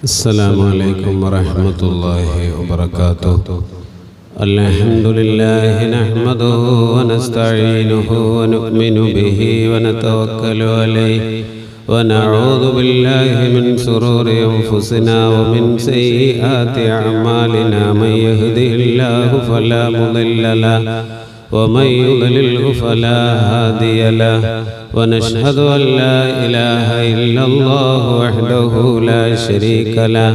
السلام عليكم ورحمة الله وبركاته. الحمد لله نحمده ونستعينه ونؤمن به ونتوكل عليه ونعوذ بالله من شرور أنفسنا ومن سيئات أعمالنا. من يهده الله فلا مضل له ومن يضلله فلا هادي له. ونشهد أن لا إله إلا الله وحده لا شريك له.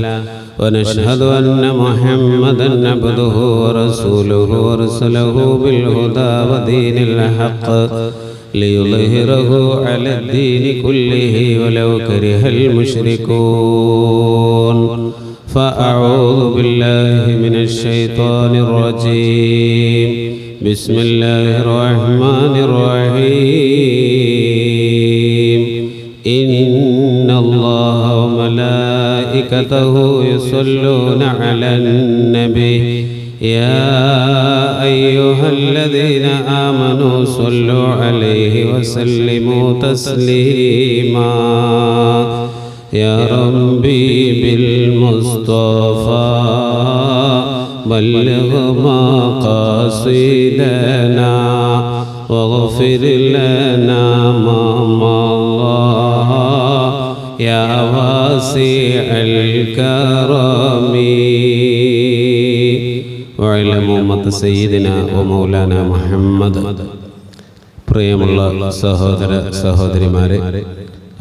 ونشهد أن محمدا عبده ورسوله أرسله بالهدى ودين الحق ليظهره على الدين كله ولو كره المشركون. فأعوذ بالله من الشيطان الرجيم. بسم الله الرحمن الرحيم. إن الله وملائكته يصلون على النبي يا أيها الذين آمنوا صلوا عليه وسلموا تسليما. يا ربي بالمصطفى بلغ مقاصدنا واغفر لنا ما مضى يا واسع الكرم. وعلى أمة سيدنا ومولانا محمد. പ്രിയമുള്ള സഹോദര സഹോദരിമാരെ,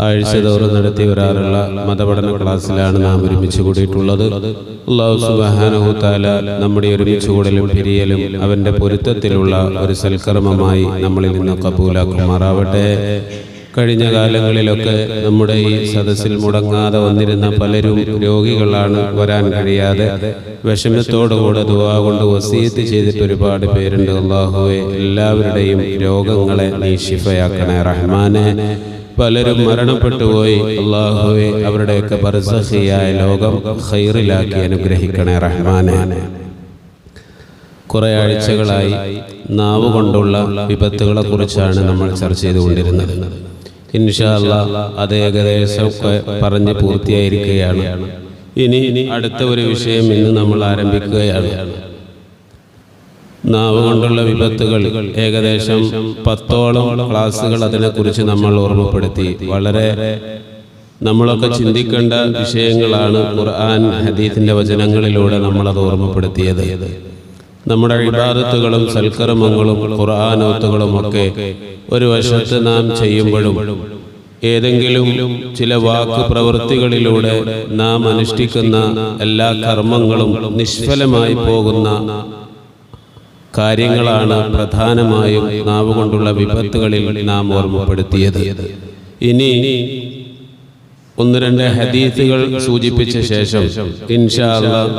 ആഴ്ചതോറും നടത്തി വരാറുള്ള മതപഠന ക്ലാസ്സിലാണ് നാം ഒരുമിച്ച് കൂടിയിട്ടുള്ളത്. അല്ലാഹു സുബ്ഹാനഹു തആല നമ്മുടെ ഒരുമിച്ച് കൂടലും പിരിയലും അവൻ്റെ പൊരുത്തത്തിലുള്ള ഒരു സൽക്കർമ്മമായി നമ്മളിൽ നിന്ന് കബൂലാക്കുമാറാവട്ടെ. കഴിഞ്ഞ കാലങ്ങളിലൊക്കെ നമ്മുടെ ഈ സദസ്സിൽ മുടങ്ങാതെ വന്നിരുന്ന പലരും രോഗികളാണ്, വരാൻ കഴിയാതെ വിഷമത്തോടുകൂടെ ദുആ കൊണ്ട് വസിയത്ത് ചെയ്തിട്ട് ഒരുപാട് പേരുണ്ട്. അല്ലാഹുവേ, എല്ലാവരുടെയും രോഗങ്ങളെ നീ ശിഫയാക്കണേ റഹ്മാനെ. പലരും മരണപ്പെട്ടുപോയി. അല്ലാഹുവേ, അവരുടെയൊക്കെ ബർസഖിയായ ലോകം ഖൈറിലാക്കി അനുഗ്രഹിക്കണേ റഹ്മാനെ. കുറേ ആഴ്ചകളായി നാവ് കൊണ്ടുള്ള വിപത്തുകളെ കുറിച്ചാണ് നമ്മൾ ചർച്ച ചെയ്തുകൊണ്ടിരുന്നത്. ഇൻഷാ അല്ലാഹ് അത് ഏകദേശം പറഞ്ഞ് പൂർത്തിയായിരിക്കുകയാണ്. ഇനി അടുത്ത ഒരു വിഷയം ഇന്ന് നമ്മൾ ആരംഭിക്കുകയാണ്. നാവ് കൊണ്ടുള്ള വിപത്തുകൾ ഏകദേശം 10ഓളം ക്ലാസ്സുകൾ അതിനെക്കുറിച്ച് നമ്മൾ ഓർമ്മപ്പെടുത്തി. വളരെ നമ്മളൊക്കെ ചിന്തിക്കേണ്ട വിഷയങ്ങളാണ് ഖുർആൻ ഹദീസിൻ്റെ വചനങ്ങളിലൂടെ നമ്മളത് ഓർമ്മപ്പെടുത്തിയത്. നമ്മുടെ ഇബാദത്തുകളും സൽക്കർമ്മങ്ങളും ഖുർആനോത്തുകളുമൊക്കെ ഒരു വശത്ത് നാം ചെയ്യുമ്പോഴും ഏതെങ്കിലും ചില വാക്ക് പ്രവൃത്തികളിലൂടെ നാം അനുഷ്ഠിക്കുന്ന എല്ലാ കർമ്മങ്ങളും നിഷ്ഫലമായി പോകുന്ന കാര്യങ്ങളാണ് പ്രധാനമായും നാവ് കൊണ്ടുള്ള വിപത്തുകളിൽ നാം ഓർമ്മപ്പെടുത്തിയത്. ഇനി ഒന്ന് രണ്ട് ഹദീസുകൾ സൂചിപ്പിച്ച ശേഷം ഇൻഷാ അല്ലാഹ്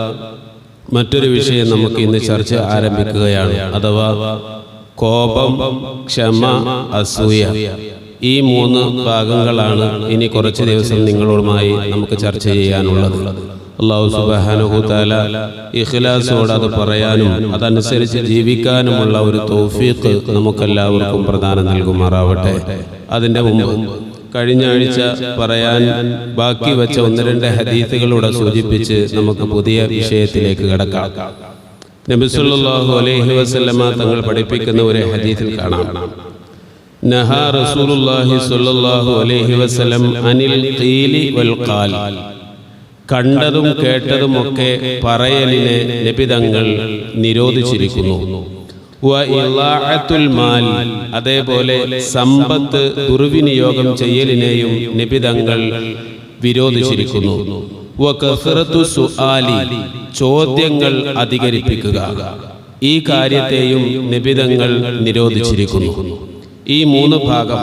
മറ്റൊരു വിഷയം നമുക്ക് ഇന്ന് ചർച്ച ആരംഭിക്കുകയാണ്. അഥവാ കോപം, ക്ഷമ, അസൂയ. ഈ 3 ഭാഗങ്ങളാണ് ഇനി കുറച്ച് ദിവസം നിങ്ങളുമായി നമുക്ക് ചർച്ച ചെയ്യാനുള്ളത്. അല്ലാഹു സുബ്ഹാനഹു തആല ഇഖ്ലാസോടെ അത് പറയാനും അതനുസരിച്ച് ജീവിക്കാനുമുള്ള ഒരു തൗഫീഖ് നമുക്കെല്ലാവർക്കും പ്രദാനം നൽകുമാറാവട്ടെ. അതിൻ്റെ മുമ്പ് കഴിഞ്ഞ ആഴ്ച പറയാൻ ബാക്കി വെച്ച 1-2 ഹദീസുകളൂടെ സൂചിപ്പിച്ച് നമുക്ക് പുതിയ വിഷയത്തിലേക്ക് കടക്കാം. നബി സല്ലല്ലാഹു അലൈഹി വസല്ലമ തങ്ങൾ പഠിപ്പിക്കുന്ന ഒരു ഹദീസിൽ കാണാം, നഹാ റസൂലുള്ളാഹി സ്വല്ലല്ലാഹു അലൈഹി വസല്ലം അനിൽ ഖീലി വൽ ഖാൽ. കണ്ടതും കേട്ടതുമൊക്കെ പറയലിനെ നബി തങ്ങൾ നിരോധിച്ചിരിക്കുന്നു. അതേപോലെ സമ്പത്ത് ദുർവിനിയോഗം ചെയ്യലിനെയും നബി തങ്ങൾ വിരോധിച്ചിരിക്കുന്നു. ചോദ്യങ്ങൾ അധികരിപ്പിക്കുക, ഈ കാര്യത്തെയും നബി തങ്ങൾ നിരോധിച്ചിരിക്കുന്നു. ഈ 3 ഭാഗം,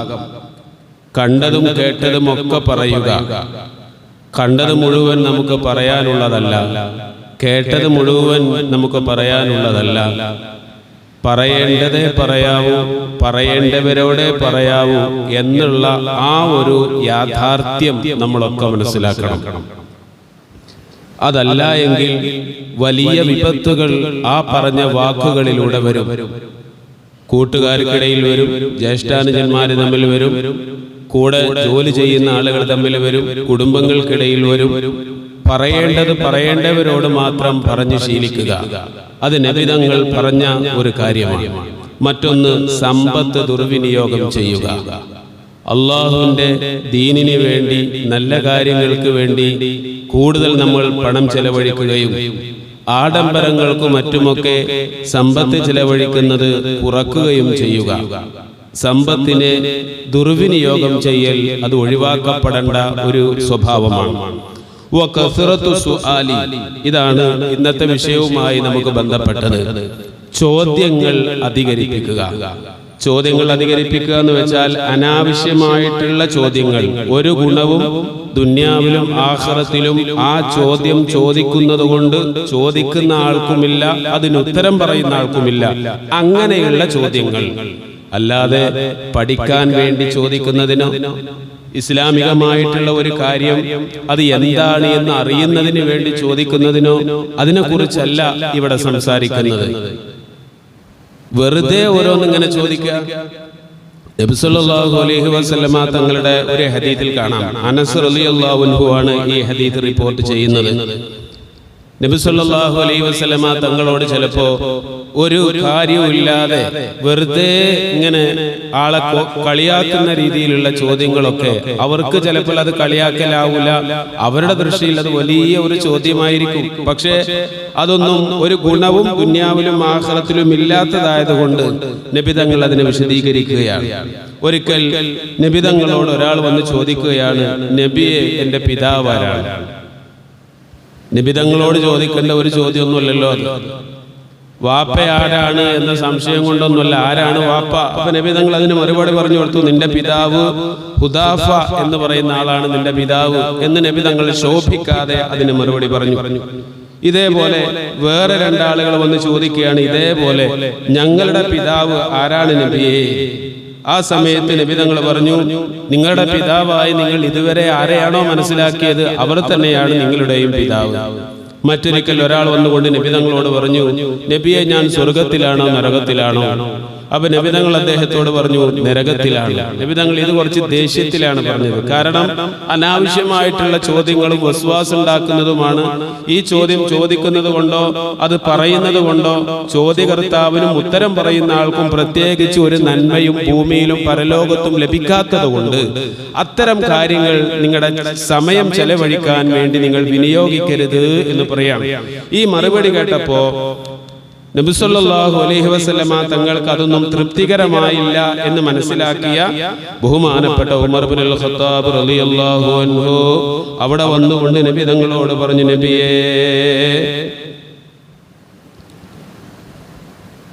കണ്ടതും കേട്ടതും ഒക്കെ പറയുക. കണ്ടത് മുഴുവൻ നമുക്ക് പറയാനുള്ളതല്ല, കേട്ടത് മുഴുവൻ നമുക്ക് പറയാനുള്ളതല്ല. പറയേണ്ടതേ പറയാവൂ, പറയേണ്ടവരോടെ പറയാവൂ എന്നുള്ള ആ ഒരു യാഥാർത്ഥ്യം നമ്മളൊക്കെ മനസ്സിലാക്കണം. അതല്ല എങ്കിൽ വലിയ വിപത്തുകൾ ആ പറഞ്ഞ വാക്കുകളിലൂടെ വരും. കൂട്ടുകാർക്കിടയിൽ വരും, ജ്യേഷ്ഠാനുജന്മാർ തമ്മിൽ വരും, കൂടെ ജോലി ചെയ്യുന്ന ആളുകൾ തമ്മിൽ വരും, കുടുംബങ്ങൾക്കിടയിൽ വരും, പറയേണ്ടത് പറയേണ്ടവരോട് മാത്രം പറഞ്ഞു ശീലിക്കുക. അത് നബി തങ്ങൾ പറഞ്ഞ ഒരു കാര്യമാണ്. മറ്റൊന്ന്, സമ്പത്ത് ദുർവിനിയോഗം ചെയ്യുക. അള്ളാഹുവിൻ്റെ ദീനിന് വേണ്ടി, നല്ല കാര്യങ്ങൾക്ക് വേണ്ടി കൂടുതൽ നമ്മൾ പണം ചെലവഴിക്കുകയും ആഡംബരങ്ങൾക്കും മറ്റുമൊക്കെ സമ്പത്ത് ചെലവഴിക്കുന്നത് കുറക്കുകയും ചെയ്യുക. സമ്പത്തിനെ ദുർവിനിയോഗം ചെയ്യൽ അത് ഒഴിവാക്കപ്പെടേണ്ട ഒരു സ്വഭാവമാണ്. ഇതാണ് ഇന്നത്തെ വിഷയവുമായി നമുക്ക് ബന്ധപ്പെട്ടത്. ചോദ്യങ്ങൾ അധികരിപ്പിക്കുക. ചോദ്യങ്ങൾ അധികരിപ്പിക്കുക എന്ന് വെച്ചാൽ അനാവശ്യമായിട്ടുള്ള ചോദ്യങ്ങൾ. ഒരു ഗുണവും ദുന്യാവിലും ആഖിറത്തിലും ആ ചോദ്യം ചോദിക്കുന്നത് കൊണ്ട് ചോദിക്കുന്ന ആൾക്കുമില്ല, അതിനുത്തരം പറയുന്ന ആൾക്കുമില്ല. അങ്ങനെയുള്ള ചോദ്യങ്ങൾ, അല്ലാതെ പഠിക്കാൻ വേണ്ടി ചോദിക്കുന്നതിനോ ഇസ്ലാമികമായിട്ടുള്ള ഒരു കാര്യം അത് എന്താണ് എന്ന് അറിയുന്നതിന് വേണ്ടി ചോദിക്കുന്നതിനോ അതിനെക്കുറിച്ചല്ല ഇവിടെ സംസാരിക്കുന്നത്. വെറുതെ ഓരോന്നിങ്ങനെ ചോദിക്കുക. നബി സല്ലല്ലാഹു അലൈഹി വസല്ലമ തങ്ങളുടെ ഒരു ഹദീസിൽ കാണാം. അനസ് റളിയല്ലാഹു അൻഹു ആണ് ഈ ഹദീസ് റിപ്പോർട്ട് ചെയ്യുന്നത്. നബി സല്ലല്ലാഹു അലൈഹി വസല്ലമ തങ്ങളോട് ചിലപ്പോ ഒരു കാര്യവുമില്ലാതെ വെറുതെ ഇങ്ങനെ ആളെ കളിയാക്കുന്ന രീതിയിലുള്ള ചോദ്യങ്ങളൊക്കെ, അവർക്ക് ചിലപ്പോൾ അത് കളിയാക്കലാവൂല, അവരുടെ ദൃഷ്ടിയിൽ അത് വലിയ ഒരു ചോദ്യമായിരിക്കും. പക്ഷേ അതൊന്നും ഒരു ഗുണവും ദുന്യാവിലും ആഖിറത്തിലും ഇല്ലാത്തതായതുകൊണ്ട് നബി തങ്ങൾ അതിനെ വിശദീകരിക്കുകയാണ്. ഒരിക്കൽ നബി തങ്ങളോട് ഒരാൾ വന്ന് ചോദിക്കുകയാണ്, നബിയെ, എൻ്റെ പിതാവ് ആരാണ്? നബി തങ്ങളോട് ചോദിക്കേണ്ട ഒരു ചോദ്യമൊന്നുമല്ലല്ലോ അത്. വാപ്പ ആരാണ് എന്ന സംശയം കൊണ്ടൊന്നുമല്ല, ആരാണ് വാപ്പ. അപ്പൊ നബി തങ്ങൾ അതിന് മറുപടി പറഞ്ഞു കൊടുത്തു, നിന്റെ പിതാവ് ഹുദാഫ എന്ന് പറയുന്ന ആളാണ് നിന്റെ പിതാവ് എന്ന് നബി തങ്ങൾ ശോഭിക്കാതെ അതിന് മറുപടി പറഞ്ഞു. ഇതേപോലെ വേറെ രണ്ടാളുകൾ വന്ന് ചോദിക്കുകയാണ്, ഇതേപോലെ ഞങ്ങളുടെ പിതാവ് ആരാണ് നബിയേ? ആ സമയത്ത് നബി തങ്ങൾ പറഞ്ഞു, നിങ്ങളുടെ പിതാവായി നിങ്ങൾ ഇതുവരെ ആരെയാണോ മനസ്സിലാക്കിയത് അവർ തന്നെയാണ് നിങ്ങളുടെയും പിതാവ്. മറ്റൊരിക്കൽ ഒരാൾ വന്നുകൊണ്ട് നബി തങ്ങളോട് പറഞ്ഞു, നബിയെ, ഞാൻ സ്വർഗത്തിലാണോ നരകത്തിലാണോ? അപ്പൊ നബി തങ്ങൾ അദ്ദേഹത്തോട് പറഞ്ഞു, നരകത്തിലാണ്. നബി തങ്ങൾ ഇത് കുറച്ച് ദേഷ്യത്തിലാണ് പറഞ്ഞത്. കാരണം അനാവശ്യമായിട്ടുള്ള ചോദ്യങ്ങളും വസ്വാസ് ഉണ്ടാക്കുന്നതുമാണ്. ഈ ചോദ്യം ചോദിക്കുന്നത് കൊണ്ടോ അത് പറയുന്നത് കൊണ്ടോ ചോദ്യകർത്താവിനും ഉത്തരം പറയുന്ന ആൾക്കും പ്രത്യേകിച്ച് ഒരു നന്മയും ഭൂമിയിലും പരലോകത്തും ലഭിക്കാത്തത് കൊണ്ട് അത്തരം കാര്യങ്ങൾ നിങ്ങളുടെ സമയം ചെലവഴിക്കാൻ വേണ്ടി നിങ്ങൾ വിനിയോഗിക്കരുത് എന്ന് പറയാം. ഈ മറുപടി കേട്ടപ്പോ നബി സല്ലല്ലാഹു അലൈഹി വസല്ലമ തങ്ങൾക്ക് അതൊന്നും തൃപ്തികരമായില്ല എന്ന് മനസ്സിലാക്കിയ ബഹുമാനപ്പെട്ട ഉമർ ഇബ്നുൽ ഖത്താബ് റളിയല്ലാഹു അൻഹു അവിടെ വന്നുകൊണ്ട് നബി തങ്ങളോട് പറഞ്ഞു, നബിയേ,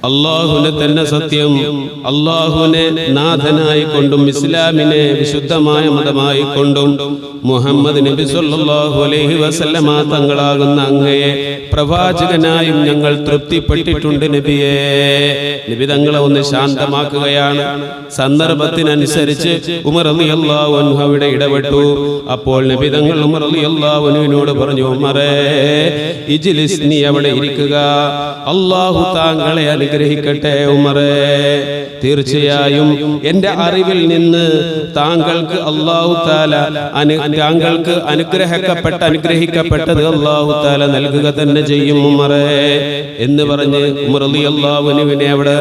അല്ലാഹുവിനെ തന്നെ സത്യം, അല്ലാഹുവിനെ നാഥനായി കൊണ്ടും ഇസ്ലാമിനെ വിശുദ്ധമായ മതമായി കൊണ്ടും മുഹമ്മദ് നബി സല്ലല്ലാഹു അലൈഹി വസല്ലമ തങ്ങളാകുന്ന അങ്ങയെ പ്രവാചകനായും ഞങ്ങൾ തൃപ്തിപ്പെട്ടിട്ടുണ്ട് നബിയേ. നബി തങ്ങളെ ഒന്ന് ശാന്തമാക്കുകയാണ്. സന്ദർഭത്തിനനുസരിച്ച് ഉമർ റളിയല്ലാഹു അൻഹു അവിടെ ഇടപെട്ടു. അപ്പോൾ നബി തങ്ങൾ ഉമർ റളിയല്ലാഹു അൻഹുവിനോട് പറഞ്ഞു, ഉമറേ, ഇജ്ലിസ്, നീ അവിടെ ഇരിക്കുക, അല്ലാഹു താങ്കളെ അനുഗ്രഹിക്കട്ടെ. ഉമറേ, തീർച്ചയായും എൻ്റെ അറിവിൽ നിന്ന് താങ്കൾക്ക് അല്ലാഹു തആല താങ്കൾക്ക് അനുഗ്രഹിക്കപ്പെട്ടത് അല്ലാഹു തആല നൽകുക തന്നെ ചെയ്യും ഉമറേ എന്ന് പറഞ്ഞ് ഉമർ റളിയല്ലാഹു അൻഹുവിനെ അവിടെ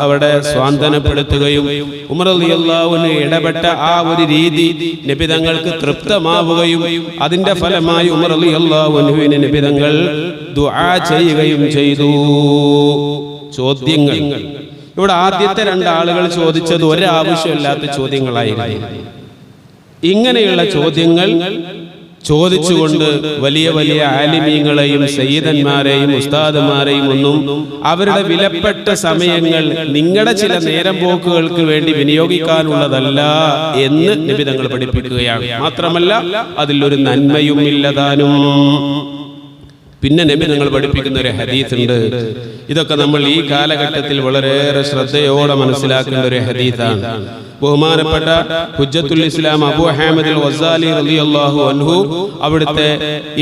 അവിടെ സ്വാന്തനപ്പെടുത്തുകയും ഉമർ റളിയല്ലാഹു അൻഹു ഇടപെട്ട ആ ഒരു രീതി നബി തങ്ങൾക്ക് തൃപ്തമാവുകയും അതിന്റെ ഫലമായി ഉമർ റളിയല്ലാഹു അൻഹുവിനെ നബി തങ്ങൾ ദുആ ചെയ്യുകയും ചെയ്തു. ചോദ്യങ്ങൾ ഇവിടെ ആദ്യത്തെ രണ്ടാളുകൾ ചോദിച്ചത് ഒരാവശ്യമില്ലാത്ത ചോദ്യങ്ങളായിരുന്നു. ഇങ്ങനെയുള്ള ചോദ്യങ്ങൾ ചോദിച്ചുകൊണ്ട് വലിയ വലിയ ആലിമീങ്ങളെയും സയ്യിദന്മാരെയും ഉസ്താദുമാരെയും ഒന്നും അവരുടെ വിലപ്പെട്ട സമയങ്ങൾ നിങ്ങളുടെ ചില നേരം പോക്കുകൾക്ക് വേണ്ടി വിനിയോഗിക്കാനുള്ളതല്ല എന്ന് നബി തങ്ങൾ പഠിപ്പിക്കുകയാണ്. മാത്രമല്ല അതിലൊരു നന്മയും ഇല്ലതാനും. പിന്നെ നബി തങ്ങൾ പഠിപ്പിക്കുന്ന ഒരു ഹദീസ് ഉണ്ട്. ഇതൊക്കെ നമ്മൾ ഈ കാലഘട്ടത്തിൽ വളരെയേറെ ശ്രദ്ധയോടെ മനസ്സിലാക്കേണ്ട ഒരു ഹദീസാണ്. ബഹുമാനപ്പെട്ട ഹുജ്ജത്തുൽ ഇസ്ലാം അബൂ ഹാമിദ് അൽ ഗസാലി റളിയല്ലാഹു അൻഹു അവിടുത്തെ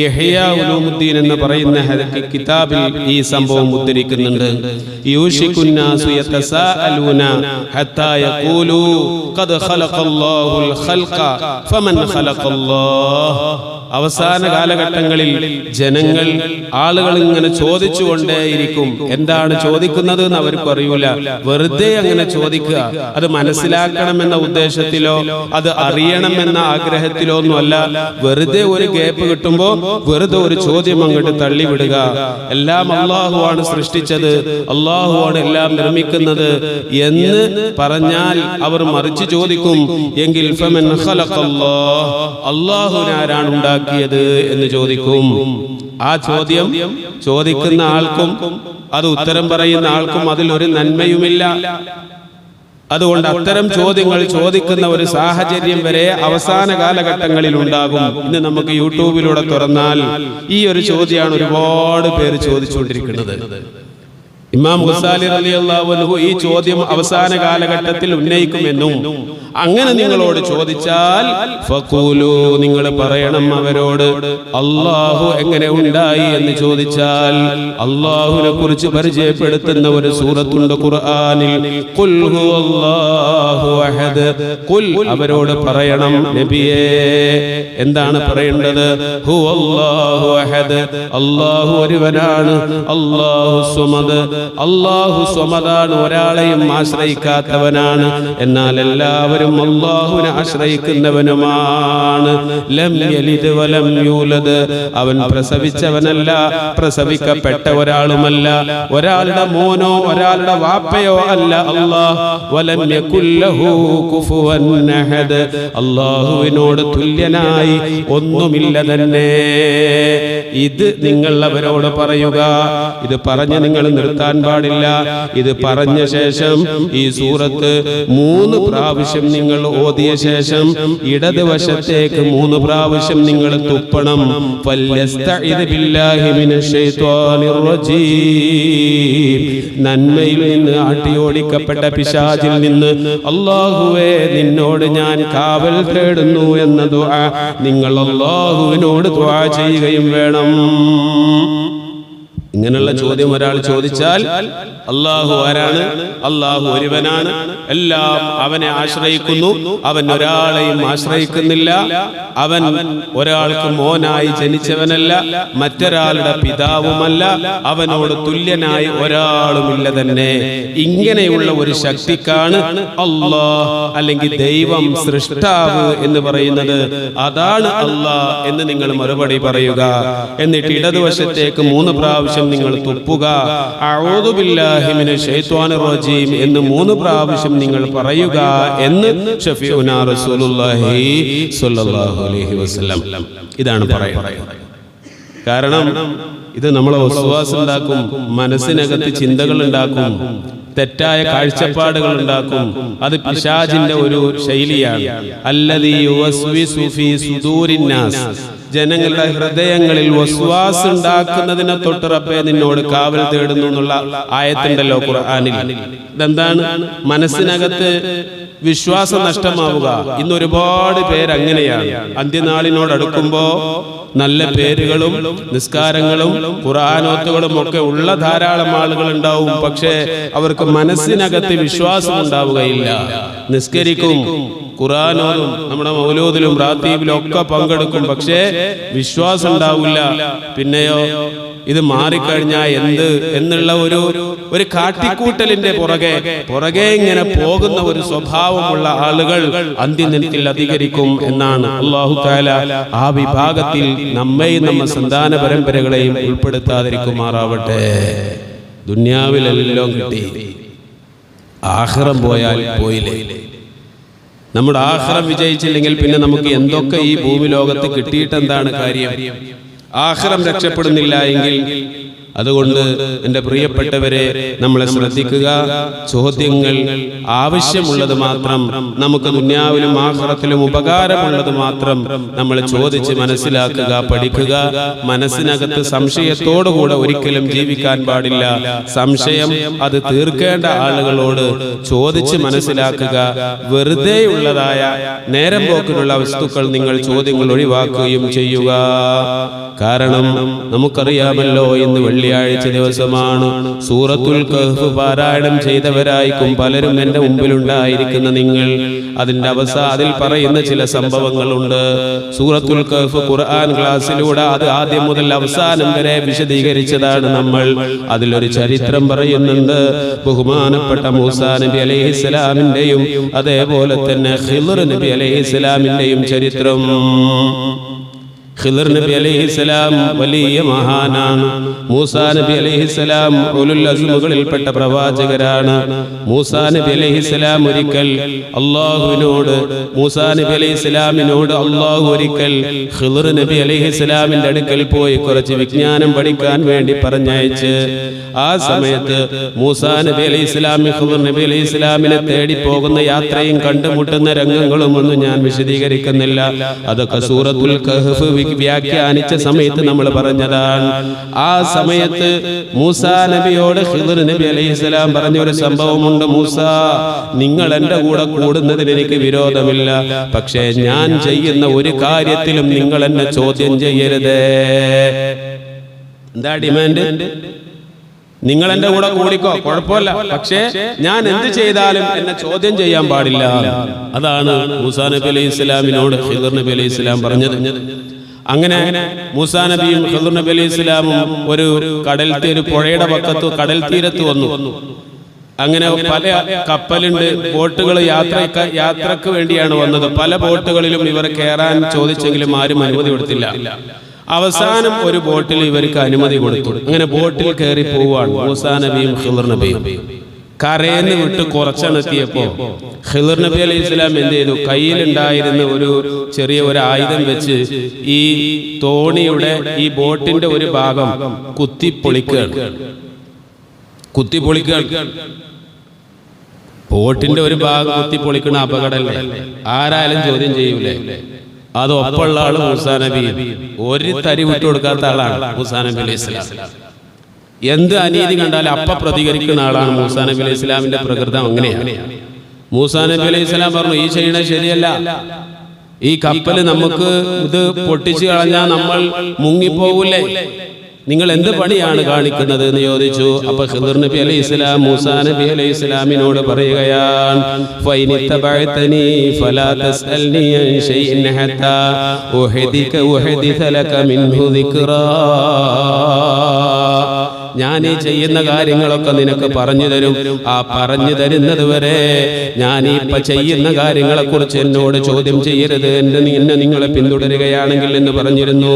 ഇഹ്യാ ഉലൂമുദ്ദീൻ എന്ന് പറയുന്ന കിതാബിൽ ഈ സംഭവം ഉദ്ധരിക്കുന്നുണ്ട്. യൂഷിക്കുൻ നാസു യതസാഅലൂന ഹത്താ യഖൂലു ഖദ് ഖലഖല്ലാഹുൽ ഖൽഖ ഫമൻ ഖലഖല്ലാഹ്. അവസാന കാലഘട്ടങ്ങളിൽ ജനങ്ങൾ ആളുകൾ ഇങ്ങനെ ചോദിച്ചുകൊണ്ടേയിരിക്കും. എന്താണ് ചോദിക്കുന്നത് എന്ന് അവർക്ക് അറിയൂല. വെറുതെ അങ്ങനെ ചോദിക്കുക. അത് മനസ്സിലാക്കണമെന്ന ഉദ്ദേശത്തിലോ അത് അറിയണമെന്ന ആഗ്രഹത്തിലോ ഒന്നുമല്ല. വെറുതെ ഒരു ഗ്യാപ്പ് കിട്ടുമ്പോൾ വെറുതെ ഒരു ചോദ്യം അങ്ങോട്ട് തള്ളിവിടുക. എല്ലാം അള്ളാഹുവാണ് സൃഷ്ടിച്ചത്, അള്ളാഹുവാണ് എല്ലാം നിർമ്മിക്കുന്നത് എന്ന് പറഞ്ഞാൽ അവർ മറിച്ച് ചോദിക്കും, എങ്കിൽ ഫമൻ ഖലഖല്ലാഹ്, അള്ളാഹുവിനാരാണ് ഉണ്ടാക്കിയത് എന്ന് ചോദിക്കും. ആ ചോദ്യം ചോദിക്കുന്ന ആൾക്കും അത് ഉത്തരം പറയുന്ന ആൾക്കും അതിലൊരു നന്മയുമില്ല. അതുകൊണ്ട് അത്തരം ചോദ്യങ്ങൾ ചോദിക്കുന്ന ഒരു സാഹചര്യം വരെ അവസാന കാലഘട്ടങ്ങളിൽ ഉണ്ടാകും. ഇന്ന് നമുക്ക് യൂട്യൂബിലൂടെ തുറന്നാൽ ഈ ഒരു ചോദ്യമാണ് ഒരുപാട് പേര് ചോദിച്ചുകൊണ്ടിരിക്കുന്നത്. ഇമാം ഗസാലി റളിയല്ലാഹു അൻഹു ഈ ചോദ്യം അവസാന കാലഘട്ടത്തിൽ ഉന്നയിക്കുമെന്നും അങ്ങനെ നിങ്ങളോട് ചോദിച്ചാൽ ഫഖൂലു, നിങ്ങൾ പറയണം അവരോട്, അല്ലാഹു എങ്ങനെ ഉണ്ടായി എന്ന് ചോദിച്ചാൽ അല്ലാഹുവിനെ കുറിച്ച് പരിചയപ്പെടുത്തുന്ന ഒരു സൂറത്തുണ്ട് ഖുർആനിൽ, ഖുൽ ഹുവല്ലാഹു അഹദ്. ഖുൽ, അവരോട് പറയണം നബിയേ, എന്താണ് പറയേണ്ടത്? ഹുവല്ലാഹു അഹദ്, അല്ലാഹു ഒരുവനാണ്. അല്ലാഹു സ്വമദ്, അല്ലാഹു സ്വമദാണ്, ഒരാളെയും ആശ്രയിക്കാത്തവനാണ്. എന്നാൽ എല്ലാവരും അല്ലാഹുവിനെ ആശ്രയിക്കുന്നവനുമാണ്. ലം യലിദ് വലം യൂലദ്, അവൻ പ്രസവിച്ചവനല്ല, പ്രസവിക്കപ്പെട്ട ഒരാളുമല്ല, ഒരാളുടെ മോനോ ഒരാളുടെ വാപ്പയോ അല്ല അല്ലാഹ്. വലം യകുൽ ലഹു കുഫുവൻ അഹദ്, അല്ലാഹുവിനോട് തുല്യനായി ഒന്നുമില്ല തന്നെ. ഇത് നിങ്ങൾ അവരോട് പറയുക. ഇത് പറഞ്ഞ് നിങ്ങൾ നിർത്താൻ പാടില്ല. ഇത് പറഞ്ഞ ശേഷം ഈ സൂറത്ത് 3 പ്രാവശ്യം നിങ്ങൾ ഓതിയ ശേഷം ഇടതുവശത്തേക്ക് 3 പ്രാവശ്യം നിങ്ങൾ തുപ്പണം. ഫല്യസ്തഇദ് ബില്ലാഹി മിനശ് ശൈത്വാനിർ റജീം, നന്മയിൽ നിന്ന് ആട്ടിയോടിക്കപ്പെട്ട പിശാചിൽ നിന്ന് അല്ലാഹുവേ നിന്നോട് ഞാൻ കാവൽ തേടുന്നു എന്ന ദുആ നിങ്ങൾ അല്ലാഹുവിനോട് ദുആ ചെയ്യുകയും വേണം. ഇങ്ങനെയുള്ള ചോദ്യം ഒരാൾ ചോദിച്ചാൽ അല്ലാഹു ആരാണ്? അല്ലാഹു ഒരുവനാണ്, എല്ലാം അവനെ ആശ്രയിക്കുന്നു, അവൻ ഒരാളെയും ആശ്രയിക്കുന്നില്ല, അവൻ ഒരാൾക്ക് മോനായി ജനിച്ചവനല്ല, മറ്റൊരാളുടെ പിതാവുമല്ല, അവനോട് തുല്യനായി ഒരാളുമില്ല തന്നെ. ഇങ്ങനെയുള്ള ഒരു ശക്തിക്കാണ് അല്ലാഹ് അല്ലെങ്കിൽ ദൈവം, സൃഷ്ടാവ് എന്ന് പറയുന്നത്. അതാണ് അല്ലാഹ് എന്ന് നിങ്ങൾ മറുപടി പറയുക. എന്നിട്ട് ഇടതുവശത്തേക്ക് 3 പ്രാവശ്യം നിങ്ങൾ തുപ്പുക. അഊദു ബില്ലാഹി മിനശ് ശൈത്വാനിർ റജീം എന്ന് 3 പ്രാവശ്യം നിങ്ങൾ പറയുക എന്ന് ഷഫീഉനാ റസൂലുള്ളാഹി സ്വല്ലല്ലാഹു അലൈഹി വസല്ലം ഇതാണ് പറയുന്നത്. കാരണം ഇത് നമ്മളെ വസ്വാസ് ഉണ്ടാക്കും, മനസ്സിനകത്ത് ചിന്തകൾ ഉണ്ടാക്കും, തെറ്റായ കാഴ്ചപ്പാടുകൾ ഉണ്ടാക്കും. അത് പിശാചിന്റെ ഒരു ശൈലിയാണ്. അല്ലദീ യുവസ്വിസു ഫീ സുദൂരിന്നാസ്, ജനങ്ങളുടെ ഹൃദയങ്ങളിൽ വസ്വാസ് ഉണ്ടാക്കുന്നതിനെ തൊട്ട് റബ്ബേ നിന്നോട് കാവൽ തേടുന്നു എന്നുള്ള ആയത്തുണ്ടല്ലോ ഖുർആനിൽ. ഇതെന്താണ്? മനസ്സിനകത്ത് വിശ്വാസം നഷ്ടമാവുക. ഇന്ന് ഒരുപാട് പേര് അങ്ങനെയാണ്. അന്ത്യനാളിനോട് അടുക്കുമ്പോ നല്ല പേരുകളും നിസ്കാരങ്ങളും ഖുർആനോത്തുകളും ഒക്കെ ഉള്ള ധാരാളം ആളുകൾ ഉണ്ടാവും. പക്ഷേ അവർക്ക് മനസ്സിനകത്ത് വിശ്വാസം ഉണ്ടാവുകയില്ല. നിസ്കരിക്കും, ഖുർആനോതും, നമ്മുടെ മൗലൂദിലും റാത്തീബിലും ഒക്കെ പങ്കെടുക്കും, പക്ഷേ വിശ്വാസം ഉണ്ടാവില്ല. പിന്നെയോ ഇത് മാറിക്കഴിഞ്ഞാൽ എന്ത് എന്നുള്ള ഒരു കാട്ടിക്കൂട്ടലിന്റെ പുറകെ ഇങ്ങനെ പോകുന്ന ഒരു സ്വഭാവമുള്ള ആളുകൾ അന്ത്യദിനത്തിൽ അധികരിക്കും എന്നാണ്. അല്ലാഹു തആല ആ വിഭാഗത്തിൽ നമ്മെയും നമ്മുടെ സന്താന പരമ്പരകളെയും ഉൾപ്പെടുത്താതിരിക്കുമാറാവട്ടെ. ദുനിയാവിലെല്ലാം കിട്ടി, ആഖിറം പോയാൽ പോയില്ലേ. നമ്മുടെ ആഖിറം വിജയിച്ചില്ലെങ്കിൽ പിന്നെ നമുക്ക് എന്തൊക്കെ ഈ ഭൂമി ലോകത്ത് കിട്ടിയിട്ട് എന്താണ് കാര്യം? ആഖിറം രക്ഷപ്പെടുന്നില്ല എങ്കിൽ അതുകൊണ്ട് എൻ്റെ പ്രിയപ്പെട്ടവരെ, നമ്മളെ ശ്രദ്ധിക്കുക. ചോദ്യങ്ങൾ ആവശ്യമുള്ളത് മാത്രം, നമുക്ക് ദുനിയാവിലും ആഖിറത്തിലും ഉപകാരമുള്ളത് മാത്രം നമ്മൾ ചോദിച്ച് മനസ്സിലാക്കുക, പഠിക്കുക. മനസ്സിനകത്ത് സംശയത്തോടുകൂടെ ഒരിക്കലും ജീവിക്കാൻ പാടില്ല. സംശയം അത് തീർക്കേണ്ട ആളുകളോട് ചോദിച്ച് മനസ്സിലാക്കുക. വെറുതെയുള്ളതായ നേരം പോക്കിനുള്ള വസ്തുക്കൾ നിങ്ങൾ ചോദ്യങ്ങൾ ഒഴിവാക്കുകയും ചെയ്യുക. കാരണം നമുക്കറിയാമല്ലോ, ഇന്ന് വെള്ളിയാഴ്ച ദിവസമാണ്. സൂറത്തുൽ കഹ്ഫ് പാരായണം ചെയ്തവരായിരിക്കും പലരും എൻ്റെ മുമ്പിലുണ്ടായിരിക്കുന്ന നിങ്ങൾ. അതിൽ പറയുന്ന ചില സംഭവങ്ങളുണ്ട്. സൂറത്തുൽ കഹ്ഫ് ഖുർആൻ ക്ലാസ്സിലൂടെ അത് ആദ്യം മുതൽ അവസാനം വരെ വിശദീകരിച്ചതാണ് നമ്മൾ. അതിലൊരു ചരിത്രം പറയുന്നുണ്ട്. ബഹുമാനപ്പെട്ട മൂസാ നബി അലൈഹിസ്സലാമിൻ്റെയും അതേപോലെ തന്നെ ഖിദ്ർ നബി അലൈഹിസ്സലാമിൻ്റെയും ചരിത്രം. ഖിദ്ർ നബി അലൈഹിസ്സലാം വലിയ മഹാനാണ്. മൂസാ നബി അലൈഹിസ്സലാം ഉലുൽ അസ്മുകളിൽപ്പെട്ട പ്രവാചകരാണ്. മൂസാ നബി അലൈഹിസ്സലാം ഒരിക്കൽ മൂസാ നബി അലൈഹിസ്സലാമിനോട് അല്ലാഹു ഒരിക്കൽ ഖിദ്ർ നബി അലൈഹിസ്സലാമിന്റെ അടുക്കൽ പോയി കുറച്ച് വിജ്ഞാനം പഠിക്കാൻ വേണ്ടി പറഞ്ഞയച്ച്, ആ സമയത്ത് മൂസാ നബി അലൈഹിസ്സലാം ഖിദ്ർ നബി അലൈഹിസ്സലാമിനെ തേടി പോകുന്ന യാത്രയും കണ്ടുമുട്ടുന്ന രംഗങ്ങളും ഒന്നും ഞാൻ വിശദീകരിക്കുന്നില്ല. അതൊക്കെ സൂറത്തുൽ കഹ്ഫ് വ്യാഖ്യാനിച്ച സമയത്ത് നമ്മൾ പറഞ്ഞതാണ്. ആ സമയത്ത് മൂസാ നബിയോട് ഖിദ്ർ നബി അലൈഹിസ്സലാം പറഞ്ഞ ഒരു സംഭവമുണ്ട്. മൂസാ, നിങ്ങൾ എൻ്റെ കൂടെ കൂടുന്നതിന് എനിക്ക് വിരോധമില്ല, പക്ഷേ ഞാൻ ചെയ്യുന്ന ഒരു കാര്യത്തിലും നിങ്ങൾ എന്നെ ചോദ്യം ചെയ്യരുതേ. എന്താ ഡിമാൻഡ്? നിങ്ങൾ എൻ്റെ കൂടെ കൂടിക്കോ, കുഴപ്പമില്ല, പക്ഷേ ഞാൻ എന്ത് ചെയ്താലും എന്നെ ചോദ്യം ചെയ്യാൻ പാടില്ല. അതാണ് മൂസാ നബി അലൈഹിസ്സലാമിനോട് ഖിദ്ർ നബി അലൈഹിസ്സലാം പറഞ്ഞത്. അങ്ങനെ മൂസാ നബിയും ഖിദ്ർ നബി അലൈഹിസ്സലാമും ഒരു പുഴയുടെ പക്കത്ത് കടൽ തീരത്ത് വന്നു. അങ്ങനെ പല കപ്പലുണ്ട്, ബോട്ടുകൾ യാത്രക്ക് വേണ്ടിയാണ് വന്നത്. പല ബോട്ടുകളിലും ഇവർ കയറാൻ ചോദിച്ചെങ്കിലും ആരും അനുമതി കൊടുത്തില്ല. അവസാനം ഒരു ബോട്ടിൽ ഇവർക്ക് അനുമതി കൊടുത്തു. അങ്ങനെ ബോട്ടിൽ കയറി പോവാണ് മൂസാ നബിയും ഖിദ്ർ നബിയും. കരയെന്ന് വിട്ട് കുറച്ചെത്തിയപ്പോ ഖിദ്ർ നബി അലൈഹിസ്സലാം എന്ത് ചെയ്തു? കയ്യിലുണ്ടായിരുന്ന ഒരു ചെറിയ ആയുധം വെച്ച് ഈ തോണിയുടെ ഈ ബോട്ടിന്റെ ഒരു ഭാഗം കുത്തിപ്പൊളിക്കുകയാണ്. ബോട്ടിന്റെ ഒരു ഭാഗം കുത്തിപ്പൊളിക്കണ അപകടമല്ലേ? ആരായാലും ചോദ്യം ചെയ്യൂലേ? അത് ഒപ്പമുള്ള ആള് മൂസാ നബി. ഒരു തരി വിട്ടുകൊടുക്കാത്ത ആളാണ് മൂസാ നബി അലൈഹിസ്സലാം. എന്ത് അനീതി കണ്ടാലും അപ്പ പ്രതികരിക്കുന്ന ആളാണ് മൂസാ നബി അലൈഹി സ്വലാമിന്റെ പ്രകൃതം. അങ്ങനെയാണ്. മൂസാ നബി അലൈഹി സ്വലാം പറഞ്ഞു, ഈ ചെയ്യണത് ശരിയല്ല, ഈ കപ്പല് നമുക്ക് ഇത് പൊട്ടിച്ചു കളഞ്ഞാൽ നമ്മൾ മുങ്ങിപ്പോകൂലേ, നിങ്ങൾ എന്ത് പണിയാണ് കാണിക്കുന്നത് എന്ന് ചോദിച്ചു. അപ്പൊ ഖിദ്ർ നബി അലൈഹിസ്സലാം മൂസാ നബി അലൈഹിസ്സലാമിനോട് പറയുകയാണ്, ഫൈനിത്തബഅതനി ഫലാ തസ്അൽനി അൻ ശൈഇൻ ഹത്താ ഉഹദിഥ ലക മിൻഹു ദിക്റാ. ഞാൻ ഈ ചെയ്യുന്ന കാര്യങ്ങളൊക്കെ നിനക്ക് പറഞ്ഞു തരും. ആ പറഞ്ഞു തരുന്നത് വരെ ഞാൻ ഇപ്പൊ ചെയ്യുന്ന കാര്യങ്ങളെ കുറിച്ച് എന്നോട് ചോദ്യം ചെയ്യരുത്, നിങ്ങളെ പിന്തുടരുകയാണെങ്കിൽ എന്ന് പറഞ്ഞിരുന്നു.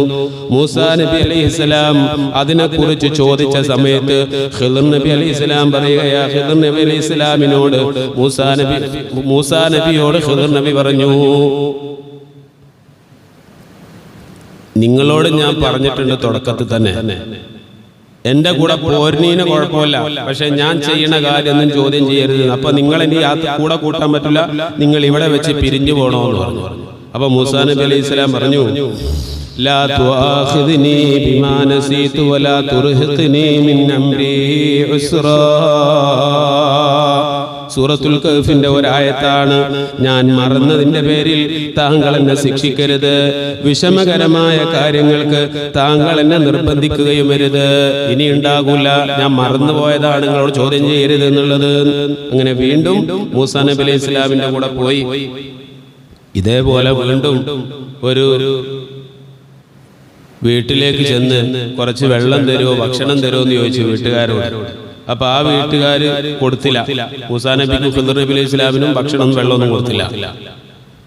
മൂസാ നബി അലൈഹിസ്സലാം അതിനെക്കുറിച്ച് ചോദിച്ച സമയത്ത് ഖിദ്ർ നബി അലൈഹിസ്സലാം പറയുകയാ, ഖിദ്ർ നബി അലൈഹിസ്സലാമിനോട് മൂസാ നബിയോട് ഖിദ്ർ നബി പറഞ്ഞു, നിങ്ങളോട് ഞാൻ പറഞ്ഞിട്ടുണ്ട് തുടക്കത്തിൽ തന്നെ, എന്റെ കൂടെ പോരിനീന് കുഴപ്പമില്ല, പക്ഷെ ഞാൻ ചെയ്യുന്ന കാര്യമൊന്നും ചോദ്യം ചെയ്യരുത്. അപ്പൊ നിങ്ങൾ ഇനി കൂടെ കൂട്ടാൻ പറ്റില്ല, നിങ്ങൾ ഇവിടെ വെച്ച് പിരിഞ്ഞു പോകണമെന്ന് പറഞ്ഞു. അപ്പൊ മൂസാ നബി അലൈഹി സ്വലാം പറഞ്ഞു, ലാ തുആഖിദ്നി ബിമാ നസീതു വലാ തുർഹിഖ്നി മിൻ അംരി ഉസ്റാ. സൂറത്തുൽ കഹ്ഫിന്റെ ഒരായത്താണ്. ഞാൻ മറന്നതിന്റെ പേരിൽ താങ്കൾ എന്നെ ശിക്ഷിക്കരുത്, വിഷമകരമായ കാര്യങ്ങൾക്ക് താങ്കൾ എന്നെ നിർബന്ധിക്കുകയും അരുത്. ഇനി ഉണ്ടാകൂല, ഞാൻ മറന്നുപോയതാണ്, നിങ്ങളോട് ചോദ്യം ചെയ്യരുത് എന്നുള്ളത്. അങ്ങനെ വീണ്ടും മൂസാ നബി അലൈഹി സ്വലാമിന്റെ കൂടെ പോയി. ഇതേപോലെ വീണ്ടും ഒരു വീട്ടിലേക്ക് ചെന്ന് കുറച്ച് വെള്ളം തരുമോ ഭക്ഷണം തരുമോ എന്ന് ചോദിച്ചു വീട്ടുകാരോട്. അപ്പൊ ആ വീട്ടുകാര് കൊടുത്തില്ല. മൂസാ നബിക്കും ഖിദ്ർ നബി അലൈഹി സ്വലാമിനും ഭക്ഷണവും വെള്ളമൊന്നും കൊടുത്തില്ല.